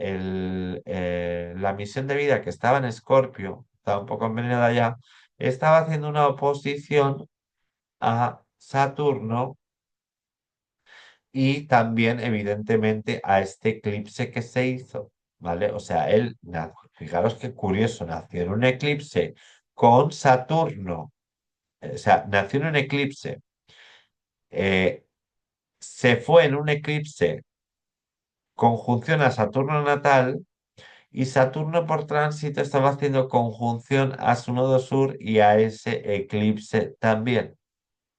la misión de vida que estaba en Escorpio, estaba un poco envenenada ya, estaba haciendo una oposición a Saturno y también, evidentemente, a este eclipse que se hizo, ¿vale? O sea, fijaros qué curioso, nació en un eclipse con Saturno, o sea, nació en un eclipse, eh, se fue en un eclipse conjunción a Saturno natal Y Saturno por tránsito estaba haciendo conjunción a su nodo sur y a ese eclipse también.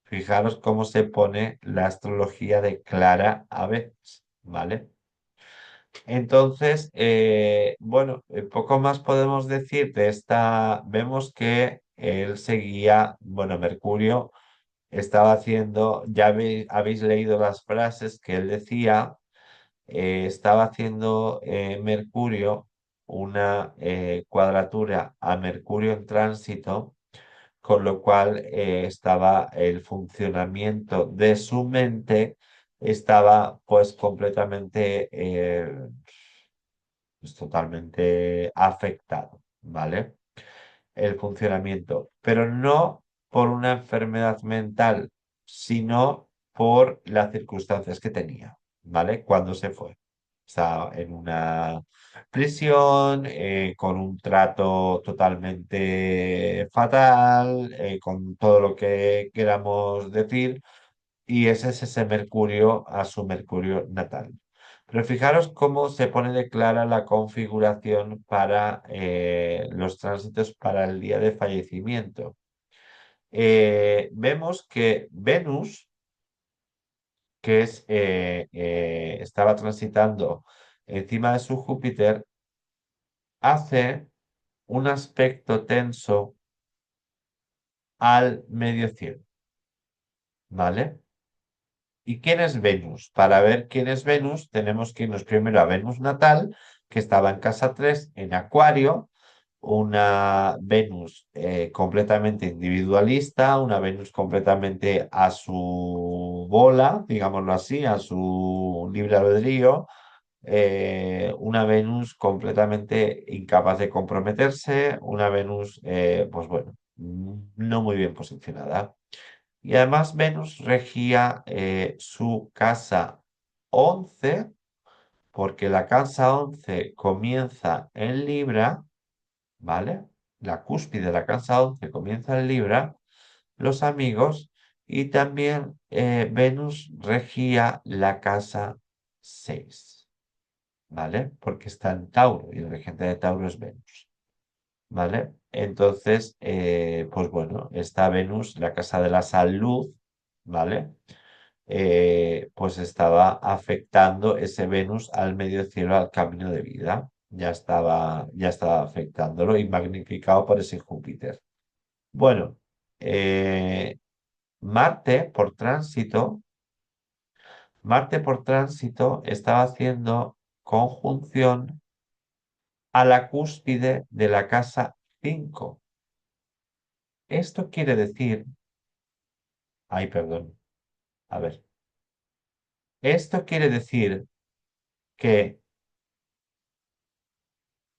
Fijaros cómo se pone la astrología de clara a veces, ¿vale? Entonces, bueno, poco más podemos decir de esta. Vemos que él seguía, bueno, Mercurio estaba haciendo, ya habéis leído las frases que él decía, estaba haciendo Mercurio una cuadratura a Mercurio en tránsito, con lo cual estaba el funcionamiento de su mente, estaba pues completamente, pues, totalmente afectado, ¿vale? El funcionamiento, pero no por una enfermedad mental, sino por las circunstancias que tenía, ¿vale? Cuando se fue. Estaba en una prisión, con un trato totalmente fatal, con todo lo que queramos decir, y ese es ese Mercurio a su Mercurio natal. Pero fijaros cómo se pone de clara la configuración para los tránsitos para el día de fallecimiento. Vemos que Venus, que estaba transitando encima de su Júpiter, hace un aspecto tenso al medio cielo, ¿vale? ¿Y quién es Venus? Para ver quién es Venus, tenemos que irnos primero a Venus natal, que estaba en casa 3 en Acuario, una Venus completamente individualista, una Venus completamente a su bola, digámoslo así, a su libre albedrío, una Venus completamente incapaz de comprometerse, una Venus, pues bueno, no muy bien posicionada. Y además Venus regía su casa 11, porque la casa 11 comienza en Libra, ¿vale? La cúspide de la casa 11 comienza en Libra, los amigos, y también Venus regía la casa 6, ¿vale? Porque está en Tauro y el regente de Tauro es Venus. ¿Vale? Entonces, pues bueno, esta Venus, la casa de la salud, ¿vale? Pues estaba afectando ese Venus al medio cielo, al camino de vida. Ya estaba afectándolo y magnificado por ese Júpiter. Bueno, eh, Marte por tránsito, Marte por tránsito estaba haciendo conjunción a la cúspide de la casa 5. Esto quiere decir, ay, perdón, a ver, esto quiere decir que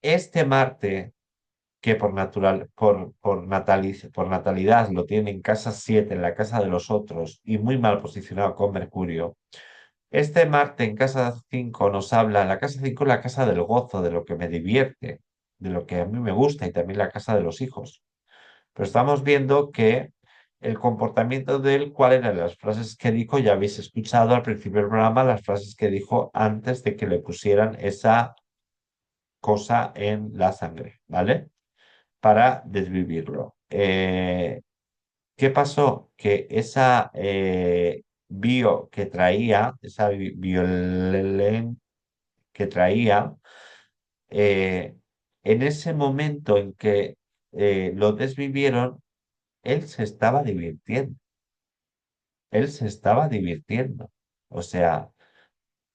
este Marte, que por natalidad lo tiene en casa 7, en la casa de los otros, y muy mal posicionado con Mercurio, este Marte en casa 5 nos habla, la casa 5 es la casa del gozo, de lo que me divierte, de lo que a mí me gusta, y también la casa de los hijos. Pero estamos viendo que el comportamiento de él, ¿cuál eran las frases que dijo? Ya habéis escuchado al principio del programa las frases que dijo antes de que le pusieran esa cosa en la sangre, ¿vale? Para desvivirlo. ¿Qué pasó? Que esa bio que traía, esa violén que traía, eh, en ese momento en que lo desvivieron, él se estaba divirtiendo. Él se estaba divirtiendo. O sea,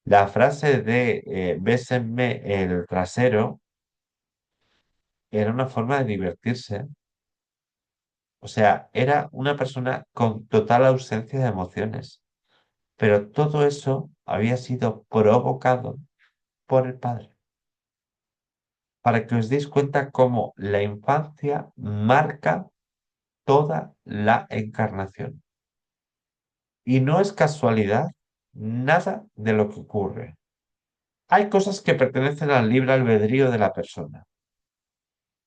la frase de bésenme el trasero era una forma de divertirse. O sea, era una persona con total ausencia de emociones. Pero todo eso había sido provocado por el padre. Para que os deis cuenta cómo la infancia marca toda la encarnación. Y no es casualidad nada de lo que ocurre. Hay cosas que pertenecen al libre albedrío de la persona,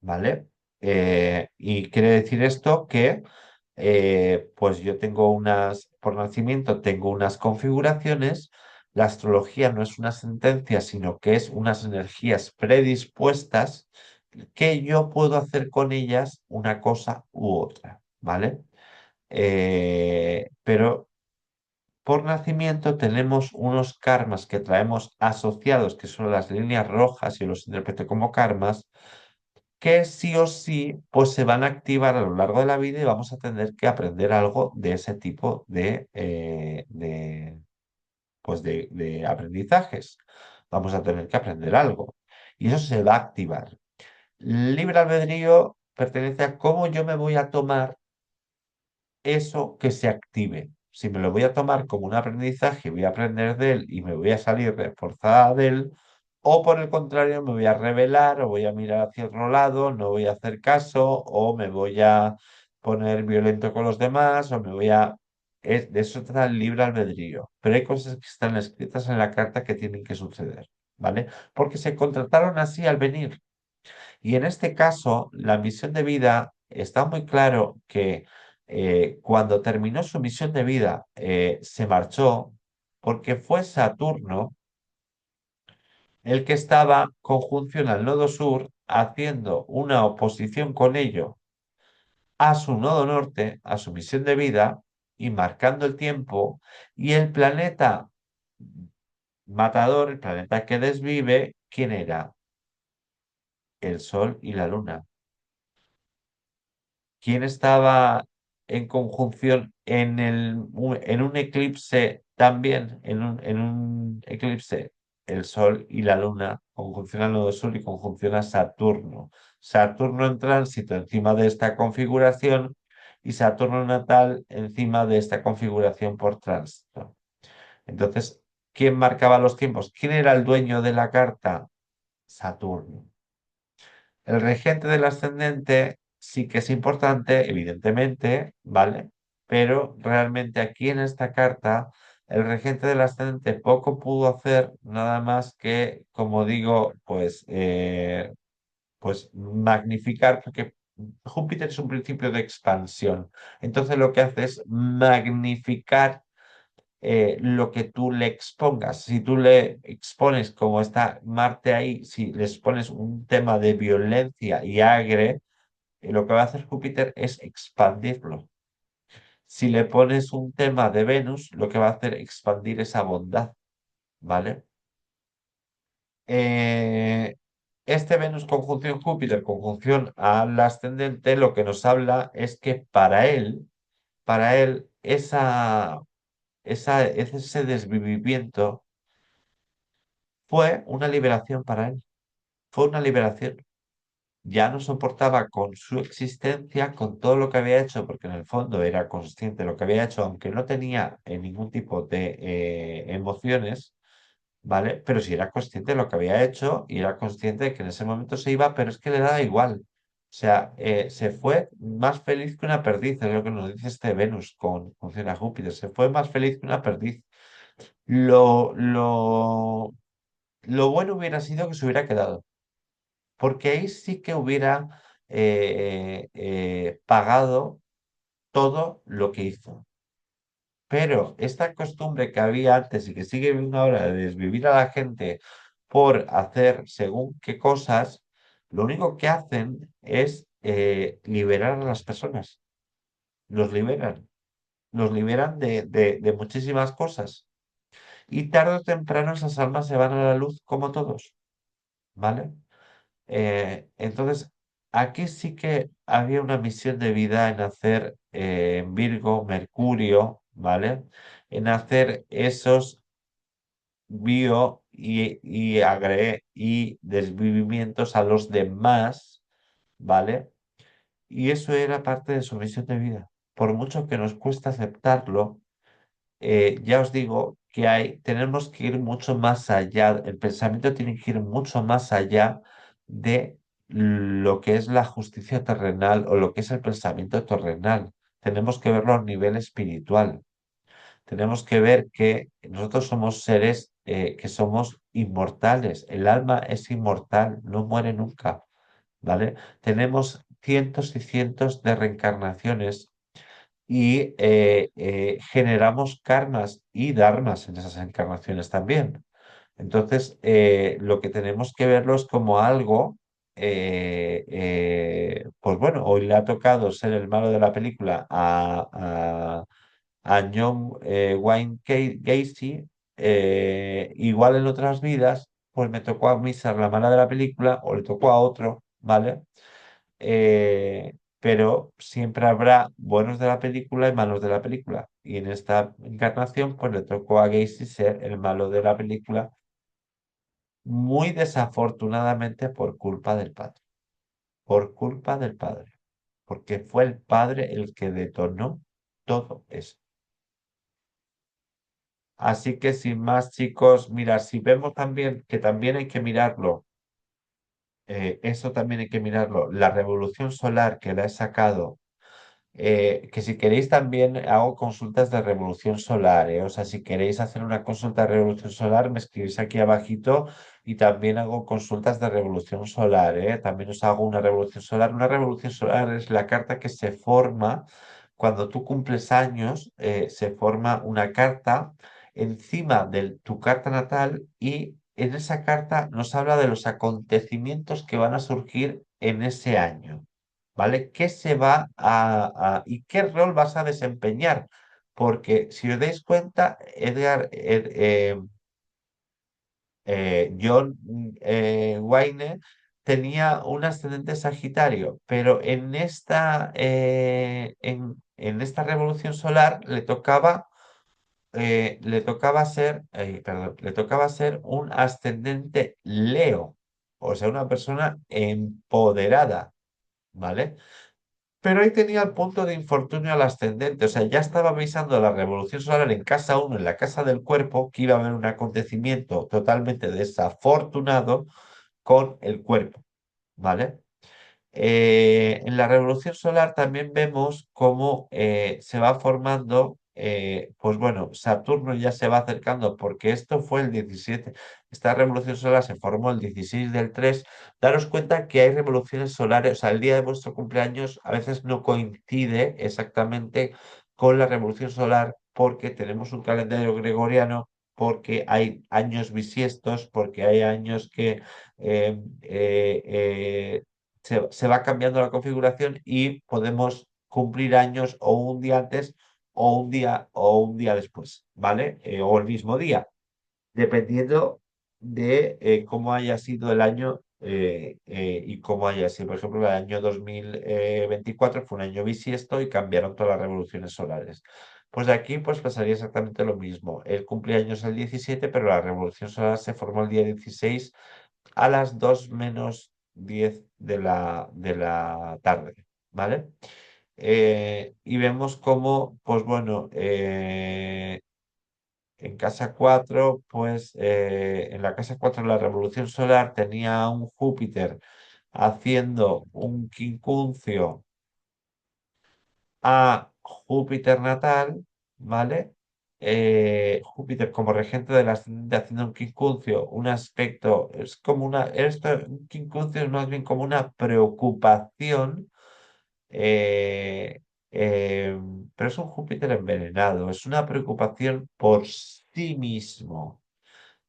¿vale? Y quiere decir esto que, pues yo tengo por nacimiento tengo unas configuraciones, la astrología no es una sentencia, sino que es unas energías predispuestas que yo puedo hacer con ellas una cosa u otra, ¿vale? Pero por nacimiento tenemos unos karmas que traemos asociados, que son las líneas rojas, y los interpreto como karmas, que sí o sí, pues se van a activar a lo largo de la vida y vamos a tener que aprender algo de ese tipo de aprendizajes. Vamos a tener que aprender algo. Y eso se va a activar. Libre albedrío pertenece a cómo yo me voy a tomar eso que se active. Si me lo voy a tomar como un aprendizaje, voy a aprender de él y me voy a salir reforzada de él, o por el contrario, me voy a rebelar o voy a mirar hacia otro lado, no voy a hacer caso, o me voy a poner violento con los demás, o me voy a... de eso trata el libre albedrío. Pero hay cosas que están escritas en la carta que tienen que suceder, ¿vale? Porque se contrataron así al venir. Y en este caso, la misión de vida está muy claro que cuando terminó su misión de vida, se marchó porque fue Saturno el que estaba conjunción al nodo sur, haciendo una oposición con ello a su nodo norte, a su misión de vida, y marcando el tiempo, y el planeta matador, el planeta que desvive, ¿quién era? El Sol y la Luna. ¿Quién estaba en conjunción en un eclipse también? En un eclipse, el Sol y la Luna conjuncionan al nodo sur y conjunción Saturno. Saturno en tránsito encima de esta configuración y Saturno natal encima de esta configuración por tránsito. Entonces, ¿quién marcaba los tiempos? ¿Quién era el dueño de la carta? Saturno. El regente del ascendente sí que es importante, evidentemente, ¿vale? Pero realmente aquí en esta carta, el regente del ascendente poco pudo hacer nada más que, como digo, pues magnificar, porque Júpiter es un principio de expansión. Entonces lo que hace es magnificar lo que tú le expongas. Si tú le expones, como está Marte ahí, si le expones un tema de violencia y agre, lo que va a hacer Júpiter es expandirlo. Si le pones un tema de Venus, lo que va a hacer es expandir esa bondad, ¿vale? Eh, este Venus conjunción Júpiter, conjunción al ascendente, lo que nos habla es que para él, ese desvivimiento fue una liberación para él. Fue una liberación. Ya no soportaba con su existencia, con todo lo que había hecho, porque en el fondo era consciente de lo que había hecho, aunque no tenía ningún tipo de emociones, ¿vale? Pero sí era consciente de lo que había hecho y era consciente de que en ese momento se iba, pero es que le daba igual. O sea, se fue más feliz que una perdiz, es lo que nos dice este Venus con función a Júpiter. Se fue más feliz que una perdiz. Lo, lo, lo bueno hubiera sido que se hubiera quedado, porque ahí sí que hubiera pagado todo lo que hizo. Pero esta costumbre que había antes y que sigue habiendo ahora de desvivir a la gente por hacer según qué cosas, lo único que hacen es liberar a las personas. Los liberan. Los liberan de muchísimas cosas. Y tarde o temprano esas almas se van a la luz como todos, ¿vale? Entonces, aquí sí que había una misión de vida en hacer Virgo, Mercurio, ¿vale? En hacer esos y desvivimientos a los demás, ¿vale? Y eso era parte de su misión de vida. Por mucho que nos cuesta aceptarlo, ya os digo que tenemos que ir mucho más allá, el pensamiento tiene que ir mucho más allá de lo que es la justicia terrenal o lo que es el pensamiento terrenal. Tenemos que verlo a nivel espiritual. Tenemos que ver que nosotros somos seres que somos inmortales. El alma es inmortal, no muere nunca, ¿vale? Tenemos cientos y cientos de reencarnaciones y generamos karmas y dharmas en esas encarnaciones también. Entonces, lo que tenemos que verlo es como algo, pues bueno, hoy le ha tocado ser el malo de la película a John Wayne Gacy, igual en otras vidas, pues me tocó a mí ser la mala de la película o le tocó a otro, ¿vale? Pero siempre habrá buenos de la película y malos de la película. Y en esta encarnación, pues le tocó a Gacy ser el malo de la película, muy desafortunadamente por culpa del padre. Por culpa del padre. Porque fue el padre el que detonó todo eso. Así que sin más, chicos, mira, si vemos también que también hay que mirarlo, eso también hay que mirarlo, la revolución solar que la he sacado. Que si queréis también hago consultas de revolución solar, ¿eh? O sea, si queréis hacer una consulta de revolución solar, me escribís aquí abajito y también hago consultas de revolución solar, ¿eh? También os hago una revolución solar. Una revolución solar es la carta que se forma cuando tú cumples años, se forma una carta encima de tu carta natal y en esa carta nos habla de los acontecimientos que van a surgir en ese año. ¿Vale? ¿Qué se va y qué rol vas a desempeñar? Porque si os dais cuenta, John Wayne tenía un ascendente Sagitario, pero en esta revolución solar le tocaba ser, perdón, le tocaba ser un ascendente Leo, o sea, una persona empoderada, ¿vale? Pero ahí tenía el punto de infortunio al ascendente, o sea, ya estaba avisando a la revolución solar en casa uno, en la casa del cuerpo, que iba a haber un acontecimiento totalmente desafortunado con el cuerpo, ¿vale? En la revolución solar también vemos cómo se va formando, pues bueno, Saturno ya se va acercando porque esto fue el 17. Esta revolución solar se formó el 16 del 3. Daros cuenta que hay revoluciones solares, o sea, el día de vuestro cumpleaños a veces no coincide exactamente con la revolución solar porque tenemos un calendario gregoriano, porque hay años bisiestos, porque hay años que eh, eh, eh, se va cambiando la configuración y podemos cumplir años o un día antes o un día después, ¿vale? O el mismo día, dependiendo de cómo haya sido el año y cómo haya sido. Por ejemplo, el año 2024 fue un año bisiesto y cambiaron todas las revoluciones solares. Pues aquí pues pasaría exactamente lo mismo. El cumpleaños el 17, pero la revolución solar se formó el día 16 a las 2 menos 10 de la tarde, ¿vale? Y vemos cómo, pues bueno, en casa 4 pues en la casa 4 la revolución solar tenía un Júpiter haciendo un quincuncio a Júpiter natal, ¿vale? Júpiter como regente del ascendente haciendo un quincuncio, un aspecto, es como un quincuncio es más bien como una preocupación, eh, eh, pero es un Júpiter envenenado, es una preocupación por sí mismo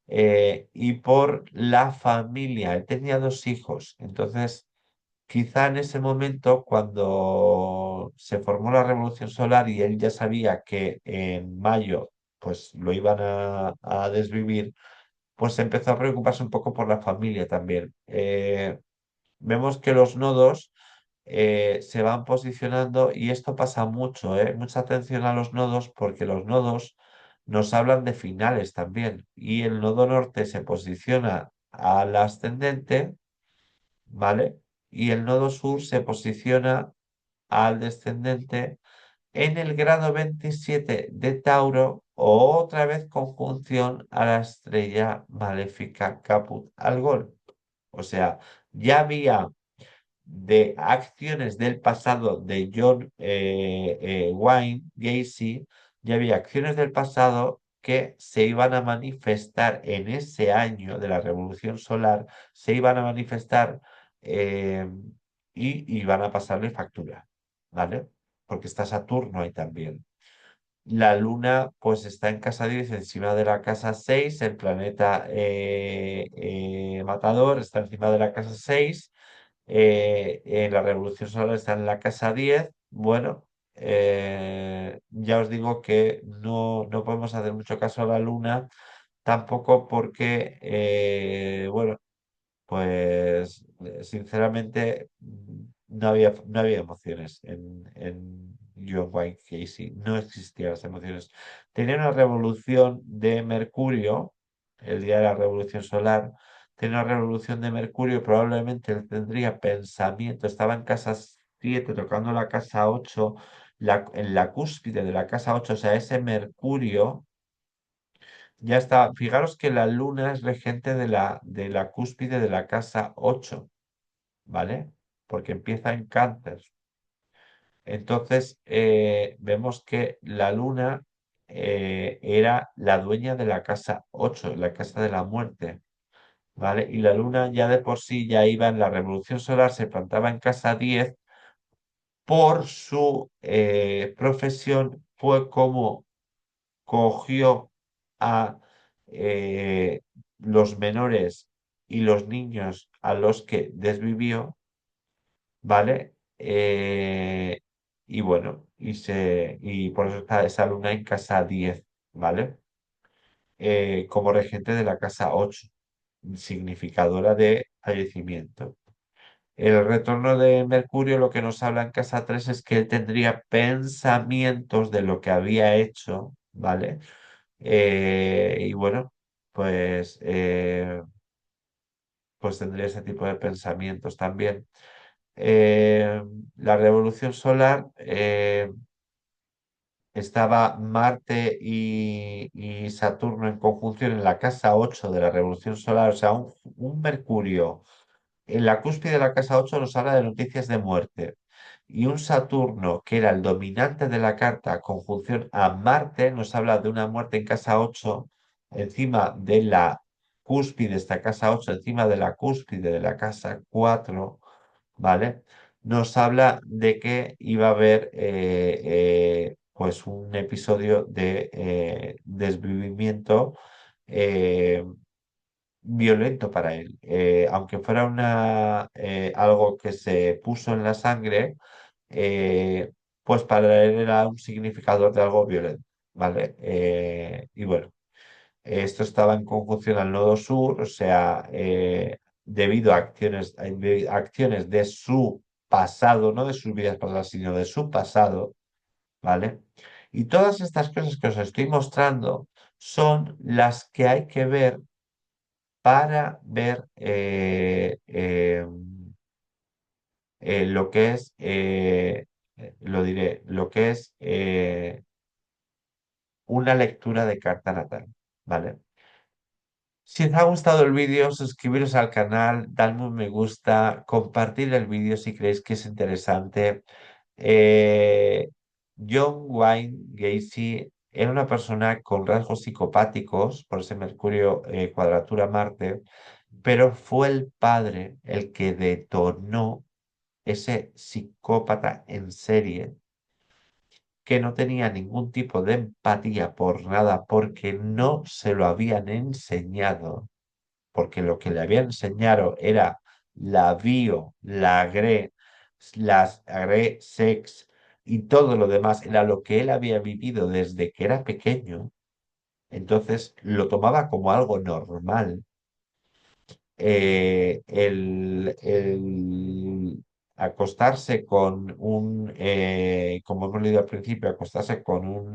y por la familia. Él tenía dos hijos, entonces quizá en ese momento, cuando se formó la Revolución Solar y él ya sabía que en mayo pues lo iban a desvivir, pues empezó a preocuparse un poco por la familia también. Vemos que los nodos se van posicionando y esto pasa mucho, ¿eh? Mucha atención a los nodos porque los nodos nos hablan de finales también y el nodo norte se posiciona al ascendente, ¿vale? Y el nodo sur se posiciona al descendente en el grado 27 de Tauro, o otra vez conjunción a la estrella maléfica Caput al Gol. O sea, ya había de acciones del pasado de John Wayne Gacy, ya había acciones del pasado que se iban a manifestar en ese año de la Revolución Solar, se iban a manifestar y iban a pasarle factura, ¿vale? porque está Saturno ahí también. La Luna, pues está en casa 10 encima de la casa 6. El planeta Matador está encima de la casa 6. La revolución solar está en la casa 10. Bueno, ya os digo que no podemos hacer mucho caso a la Luna, tampoco porque, bueno, pues sinceramente no había emociones en John Wayne Casey, no existían las emociones. Tenía una revolución de Mercurio, el día de la revolución solar, tenía una revolución de Mercurio, probablemente él tendría pensamiento, estaba en casa 7 tocando la casa 8, en la cúspide de la casa 8, o sea, ese Mercurio ya está. Fijaros que la luna es regente de la cúspide de la casa 8, ¿vale? Porque empieza en cáncer. Entonces, vemos que la luna era la dueña de la casa 8, la casa de la muerte, ¿vale? Y la luna ya de por sí ya iba en la revolución solar, se plantaba en casa 10 por su profesión, fue como cogió a los menores y los niños a los que desvivió, ¿vale? Y bueno, y por eso está esa luna en casa 10, ¿vale? Como regente de la casa 8, significadora de fallecimiento. El retorno de Mercurio lo que nos habla en casa 3 es que él tendría pensamientos de lo que había hecho, ¿vale? Y bueno, pues, pues tendría ese tipo de pensamientos también. La revolución solar, estaba Marte y Saturno en conjunción en la casa 8 de la revolución solar, o sea, un Mercurio en la cúspide de la casa 8 nos habla de noticias de muerte. Y un Saturno, que era el dominante de la carta, conjunción a Marte, nos habla de una muerte en casa 8 encima de la cúspide, esta casa 8 encima de la cúspide de la casa 4, ¿vale? Nos habla de que iba a haber pues un episodio de desvivimiento eh, violento para él. Aunque fuera algo que se puso en la sangre, eh, pues para él era un significador de algo violento, ¿vale? Y bueno, esto estaba en conjunción al nodo sur, o sea, debido a acciones de su pasado, no de sus vidas pasadas, sino de su pasado, ¿vale? Y todas estas cosas que os estoy mostrando son las que hay que ver para ver lo que es, lo diré, lo que es una lectura de carta natal, ¿vale? Si os ha gustado el vídeo, suscribiros al canal, darme un me gusta, compartir el vídeo si creéis que es interesante. Eh, John Wayne Gacy era una persona con rasgos psicopáticos por ese Mercurio cuadratura Marte, pero fue el padre el que detonó ese psicópata en serie que no tenía ningún tipo de empatía por nada porque no se lo habían enseñado, porque lo que le habían enseñado era la bio, la agre sex y todo lo demás, era lo que él había vivido desde que era pequeño, entonces lo tomaba como algo normal. El acostarse con como hemos leído al principio, acostarse con un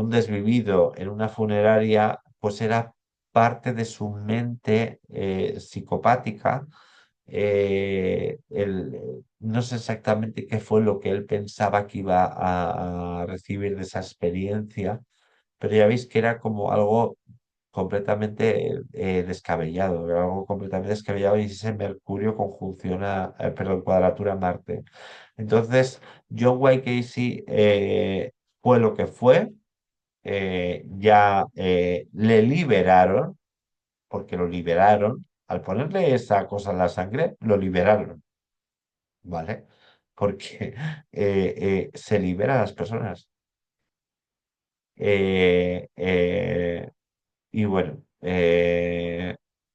desvivido en una funeraria, pues era parte de su mente psicopática. No sé exactamente qué fue lo que él pensaba que iba a recibir de esa experiencia, pero ya veis que era como algo completamente descabellado, era algo completamente descabellado y ese Mercurio conjunciona, perdón, cuadratura Marte. Entonces, John Wayne Casey fue lo que fue, ya le liberaron, porque lo liberaron, al ponerle esa cosa en la sangre, lo liberaron, ¿vale? porque se libera a las personas. Eh, eh, y bueno,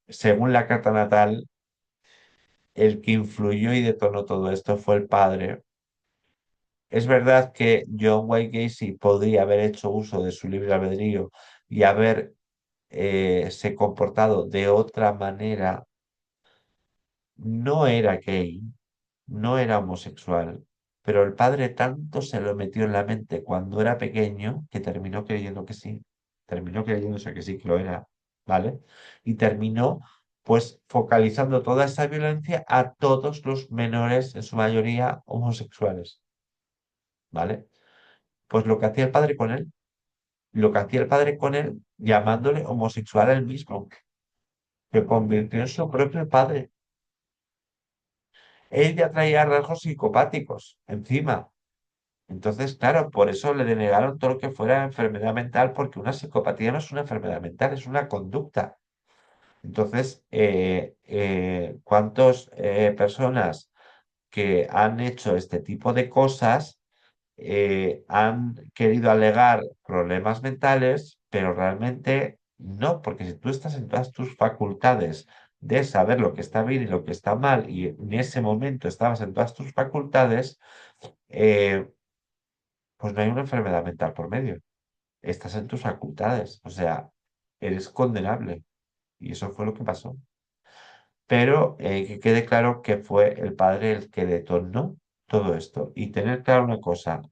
según la carta natal, el que influyó y detonó todo esto fue el padre. Es verdad que John Wayne Gacy podría haber hecho uso de su libre albedrío y haber se comportado de otra manera. No era gay, no era homosexual, pero el padre tanto se lo metió en la mente cuando era pequeño que terminó creyendo que sí, terminó creyéndose que sí que lo era, ¿vale? Y terminó pues focalizando toda esa violencia a todos los menores, en su mayoría homosexuales, ¿vale? Pues lo que hacía el padre con él, lo que hacía el padre con él, llamándole homosexual a él mismo, que convirtió en su propio padre. Él ya traía rasgos psicopáticos encima. Entonces, claro, por eso le denegaron todo lo que fuera enfermedad mental, porque una psicopatía no es una enfermedad mental, es una conducta. Entonces, ¿cuántas personas que han hecho este tipo de cosas han querido alegar problemas mentales, pero realmente no, porque si tú estás en todas tus facultades de saber lo que está bien y lo que está mal, y en ese momento estabas en todas tus facultades, eh, pues no hay una enfermedad mental por medio. Estás en tus facultades, o sea, eres condenable. Y eso fue lo que pasó. Pero que quede claro que fue el padre el que detonó todo esto. Y tener claro una cosa,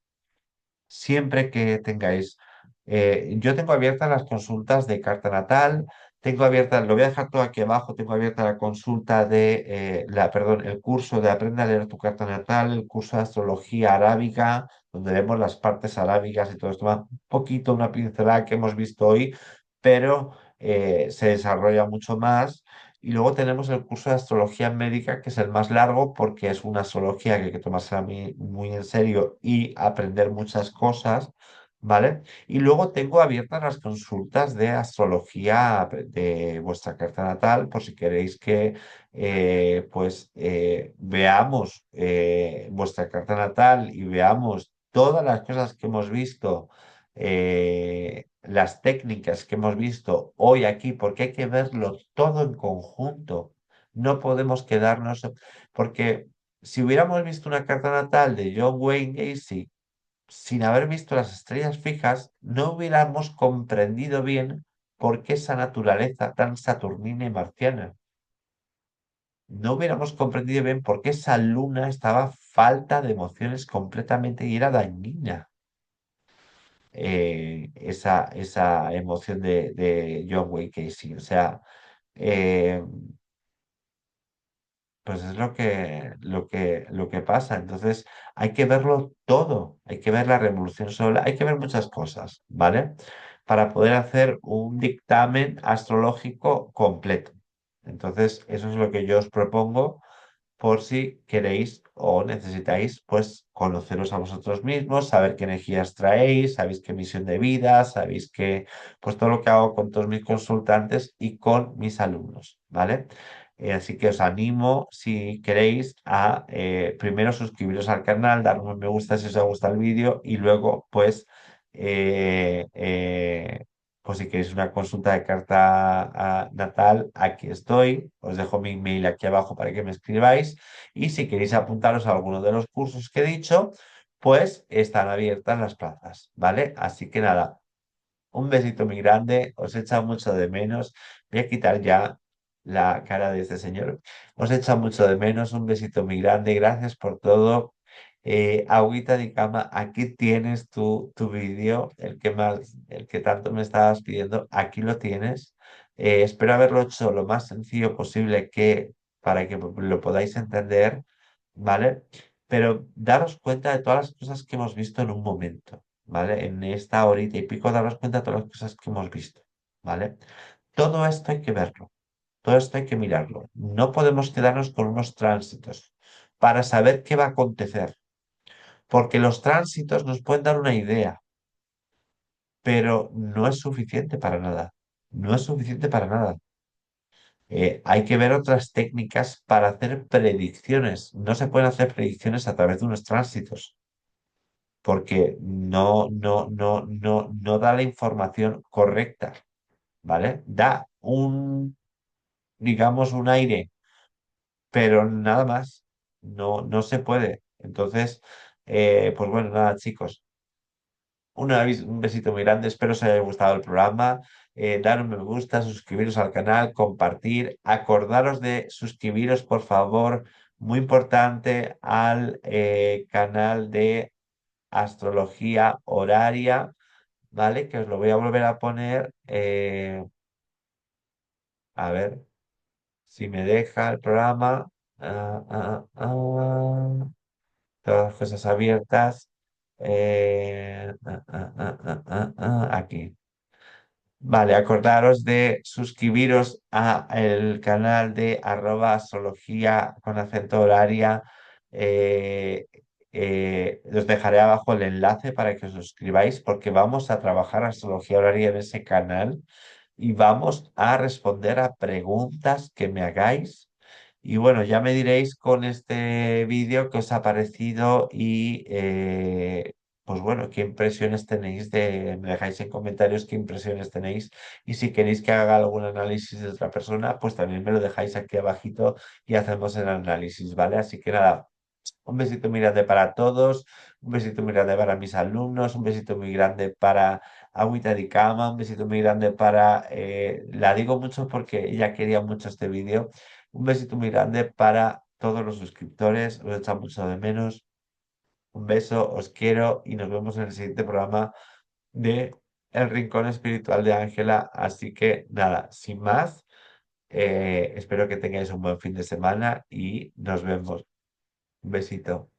siempre que tengáis, yo tengo abiertas las consultas de carta natal, tengo abierta, lo voy a dejar todo aquí abajo, tengo abierta la consulta de, perdón, el curso de Aprende a leer tu carta natal, el curso de astrología arábiga, donde vemos las partes arábigas y todo esto, va un poquito una pincelada que hemos visto hoy, pero se desarrolla mucho más. Y luego tenemos el curso de astrología médica, que es el más largo porque es una astrología que hay que tomársela muy en serio y aprender muchas cosas, ¿vale? Y luego tengo abiertas las consultas de astrología de vuestra carta natal, por si queréis que veamos vuestra carta natal y veamos todas las cosas que hemos visto, las técnicas que hemos visto hoy aquí, porque hay que verlo todo en conjunto. No podemos quedarnos, porque si hubiéramos visto una carta natal de John Wayne Gacy sin haber visto las estrellas fijas, no hubiéramos comprendido bien por qué esa naturaleza tan saturnina y marciana. No hubiéramos comprendido bien por qué esa luna estaba falta de emociones completamente y era dañina. Esa emoción de John Wayne Casey. O sea, eh, pues es lo que pasa. Entonces, hay que verlo todo. Hay que ver la revolución solar, hay que ver muchas cosas, ¿vale? Para poder hacer un dictamen astrológico completo. Entonces, eso es lo que yo os propongo por si queréis o necesitáis, pues, conoceros a vosotros mismos, saber qué energías traéis, sabéis qué misión de vida, sabéis que, pues, todo lo que hago con todos mis consultantes y con mis alumnos, ¿vale? Así que os animo, si queréis, a primero suscribiros al canal, darme un me gusta si os ha gustado el vídeo y luego, eh, eh, pues si queréis una consulta de carta natal, aquí estoy. Os dejo mi email aquí abajo para que me escribáis. Y si queréis apuntaros a alguno de los cursos que he dicho, pues están abiertas las plazas, ¿vale? Así que nada, un besito muy grande, os he echado mucho de menos. Voy a quitar ya la cara de este señor. Os he echado mucho de menos, un besito muy grande, gracias por todo. Agüita de cama, aquí tienes tu vídeo, el que tanto me estabas pidiendo, aquí lo tienes. Espero haberlo hecho lo más sencillo posible para que lo podáis entender, ¿vale? Pero daros cuenta de todas las cosas que hemos visto en un momento. ¿Vale? En esta horita y pico darnos cuenta de todas las cosas que hemos visto, ¿vale? Todo esto hay que verlo, todo esto hay que mirarlo. No podemos quedarnos con unos tránsitos para saber qué va a acontecer, porque los tránsitos nos pueden dar una idea, pero no es suficiente para nada. No es suficiente para nada. hay que ver otras técnicas para hacer predicciones. No se pueden hacer predicciones a través de unos tránsitos, porque no da la información correcta, ¿vale? Da digamos, un aire, pero nada más. No se puede. Entonces, pues bueno, nada, chicos. Un besito muy grande, espero os haya gustado el programa. Dar un me gusta, suscribiros al canal, compartir. Acordaros de suscribiros, por favor, muy importante, al canal de Astrología Horaria, ¿vale? Que os lo voy a volver a poner. A ver si me deja el programa. Todas las cosas abiertas. Aquí. Vale, acordaros de suscribiros a el canal de astrología con acento horaria. Eh, os dejaré abajo el enlace para que os suscribáis porque vamos a trabajar astrología horaria en ese canal y vamos a responder a preguntas que me hagáis. Y bueno, ya me diréis con este vídeo qué os ha parecido y pues bueno, qué impresiones tenéis me dejáis en comentarios qué impresiones tenéis y si queréis que haga algún análisis de otra persona, pues también me lo dejáis aquí abajito y hacemos el análisis, ¿vale? Así que nada, un besito muy grande para todos, un besito muy grande para mis alumnos, un besito muy grande para Agüita de Cama, un besito muy grande para, la digo mucho porque ella quería mucho este vídeo, un besito muy grande para todos los suscriptores, os echa mucho de menos, un beso, os quiero y nos vemos en el siguiente programa de El Rincón Espiritual de Ángela. Así que nada, sin más, espero que tengáis un buen fin de semana y nos vemos. Un besito.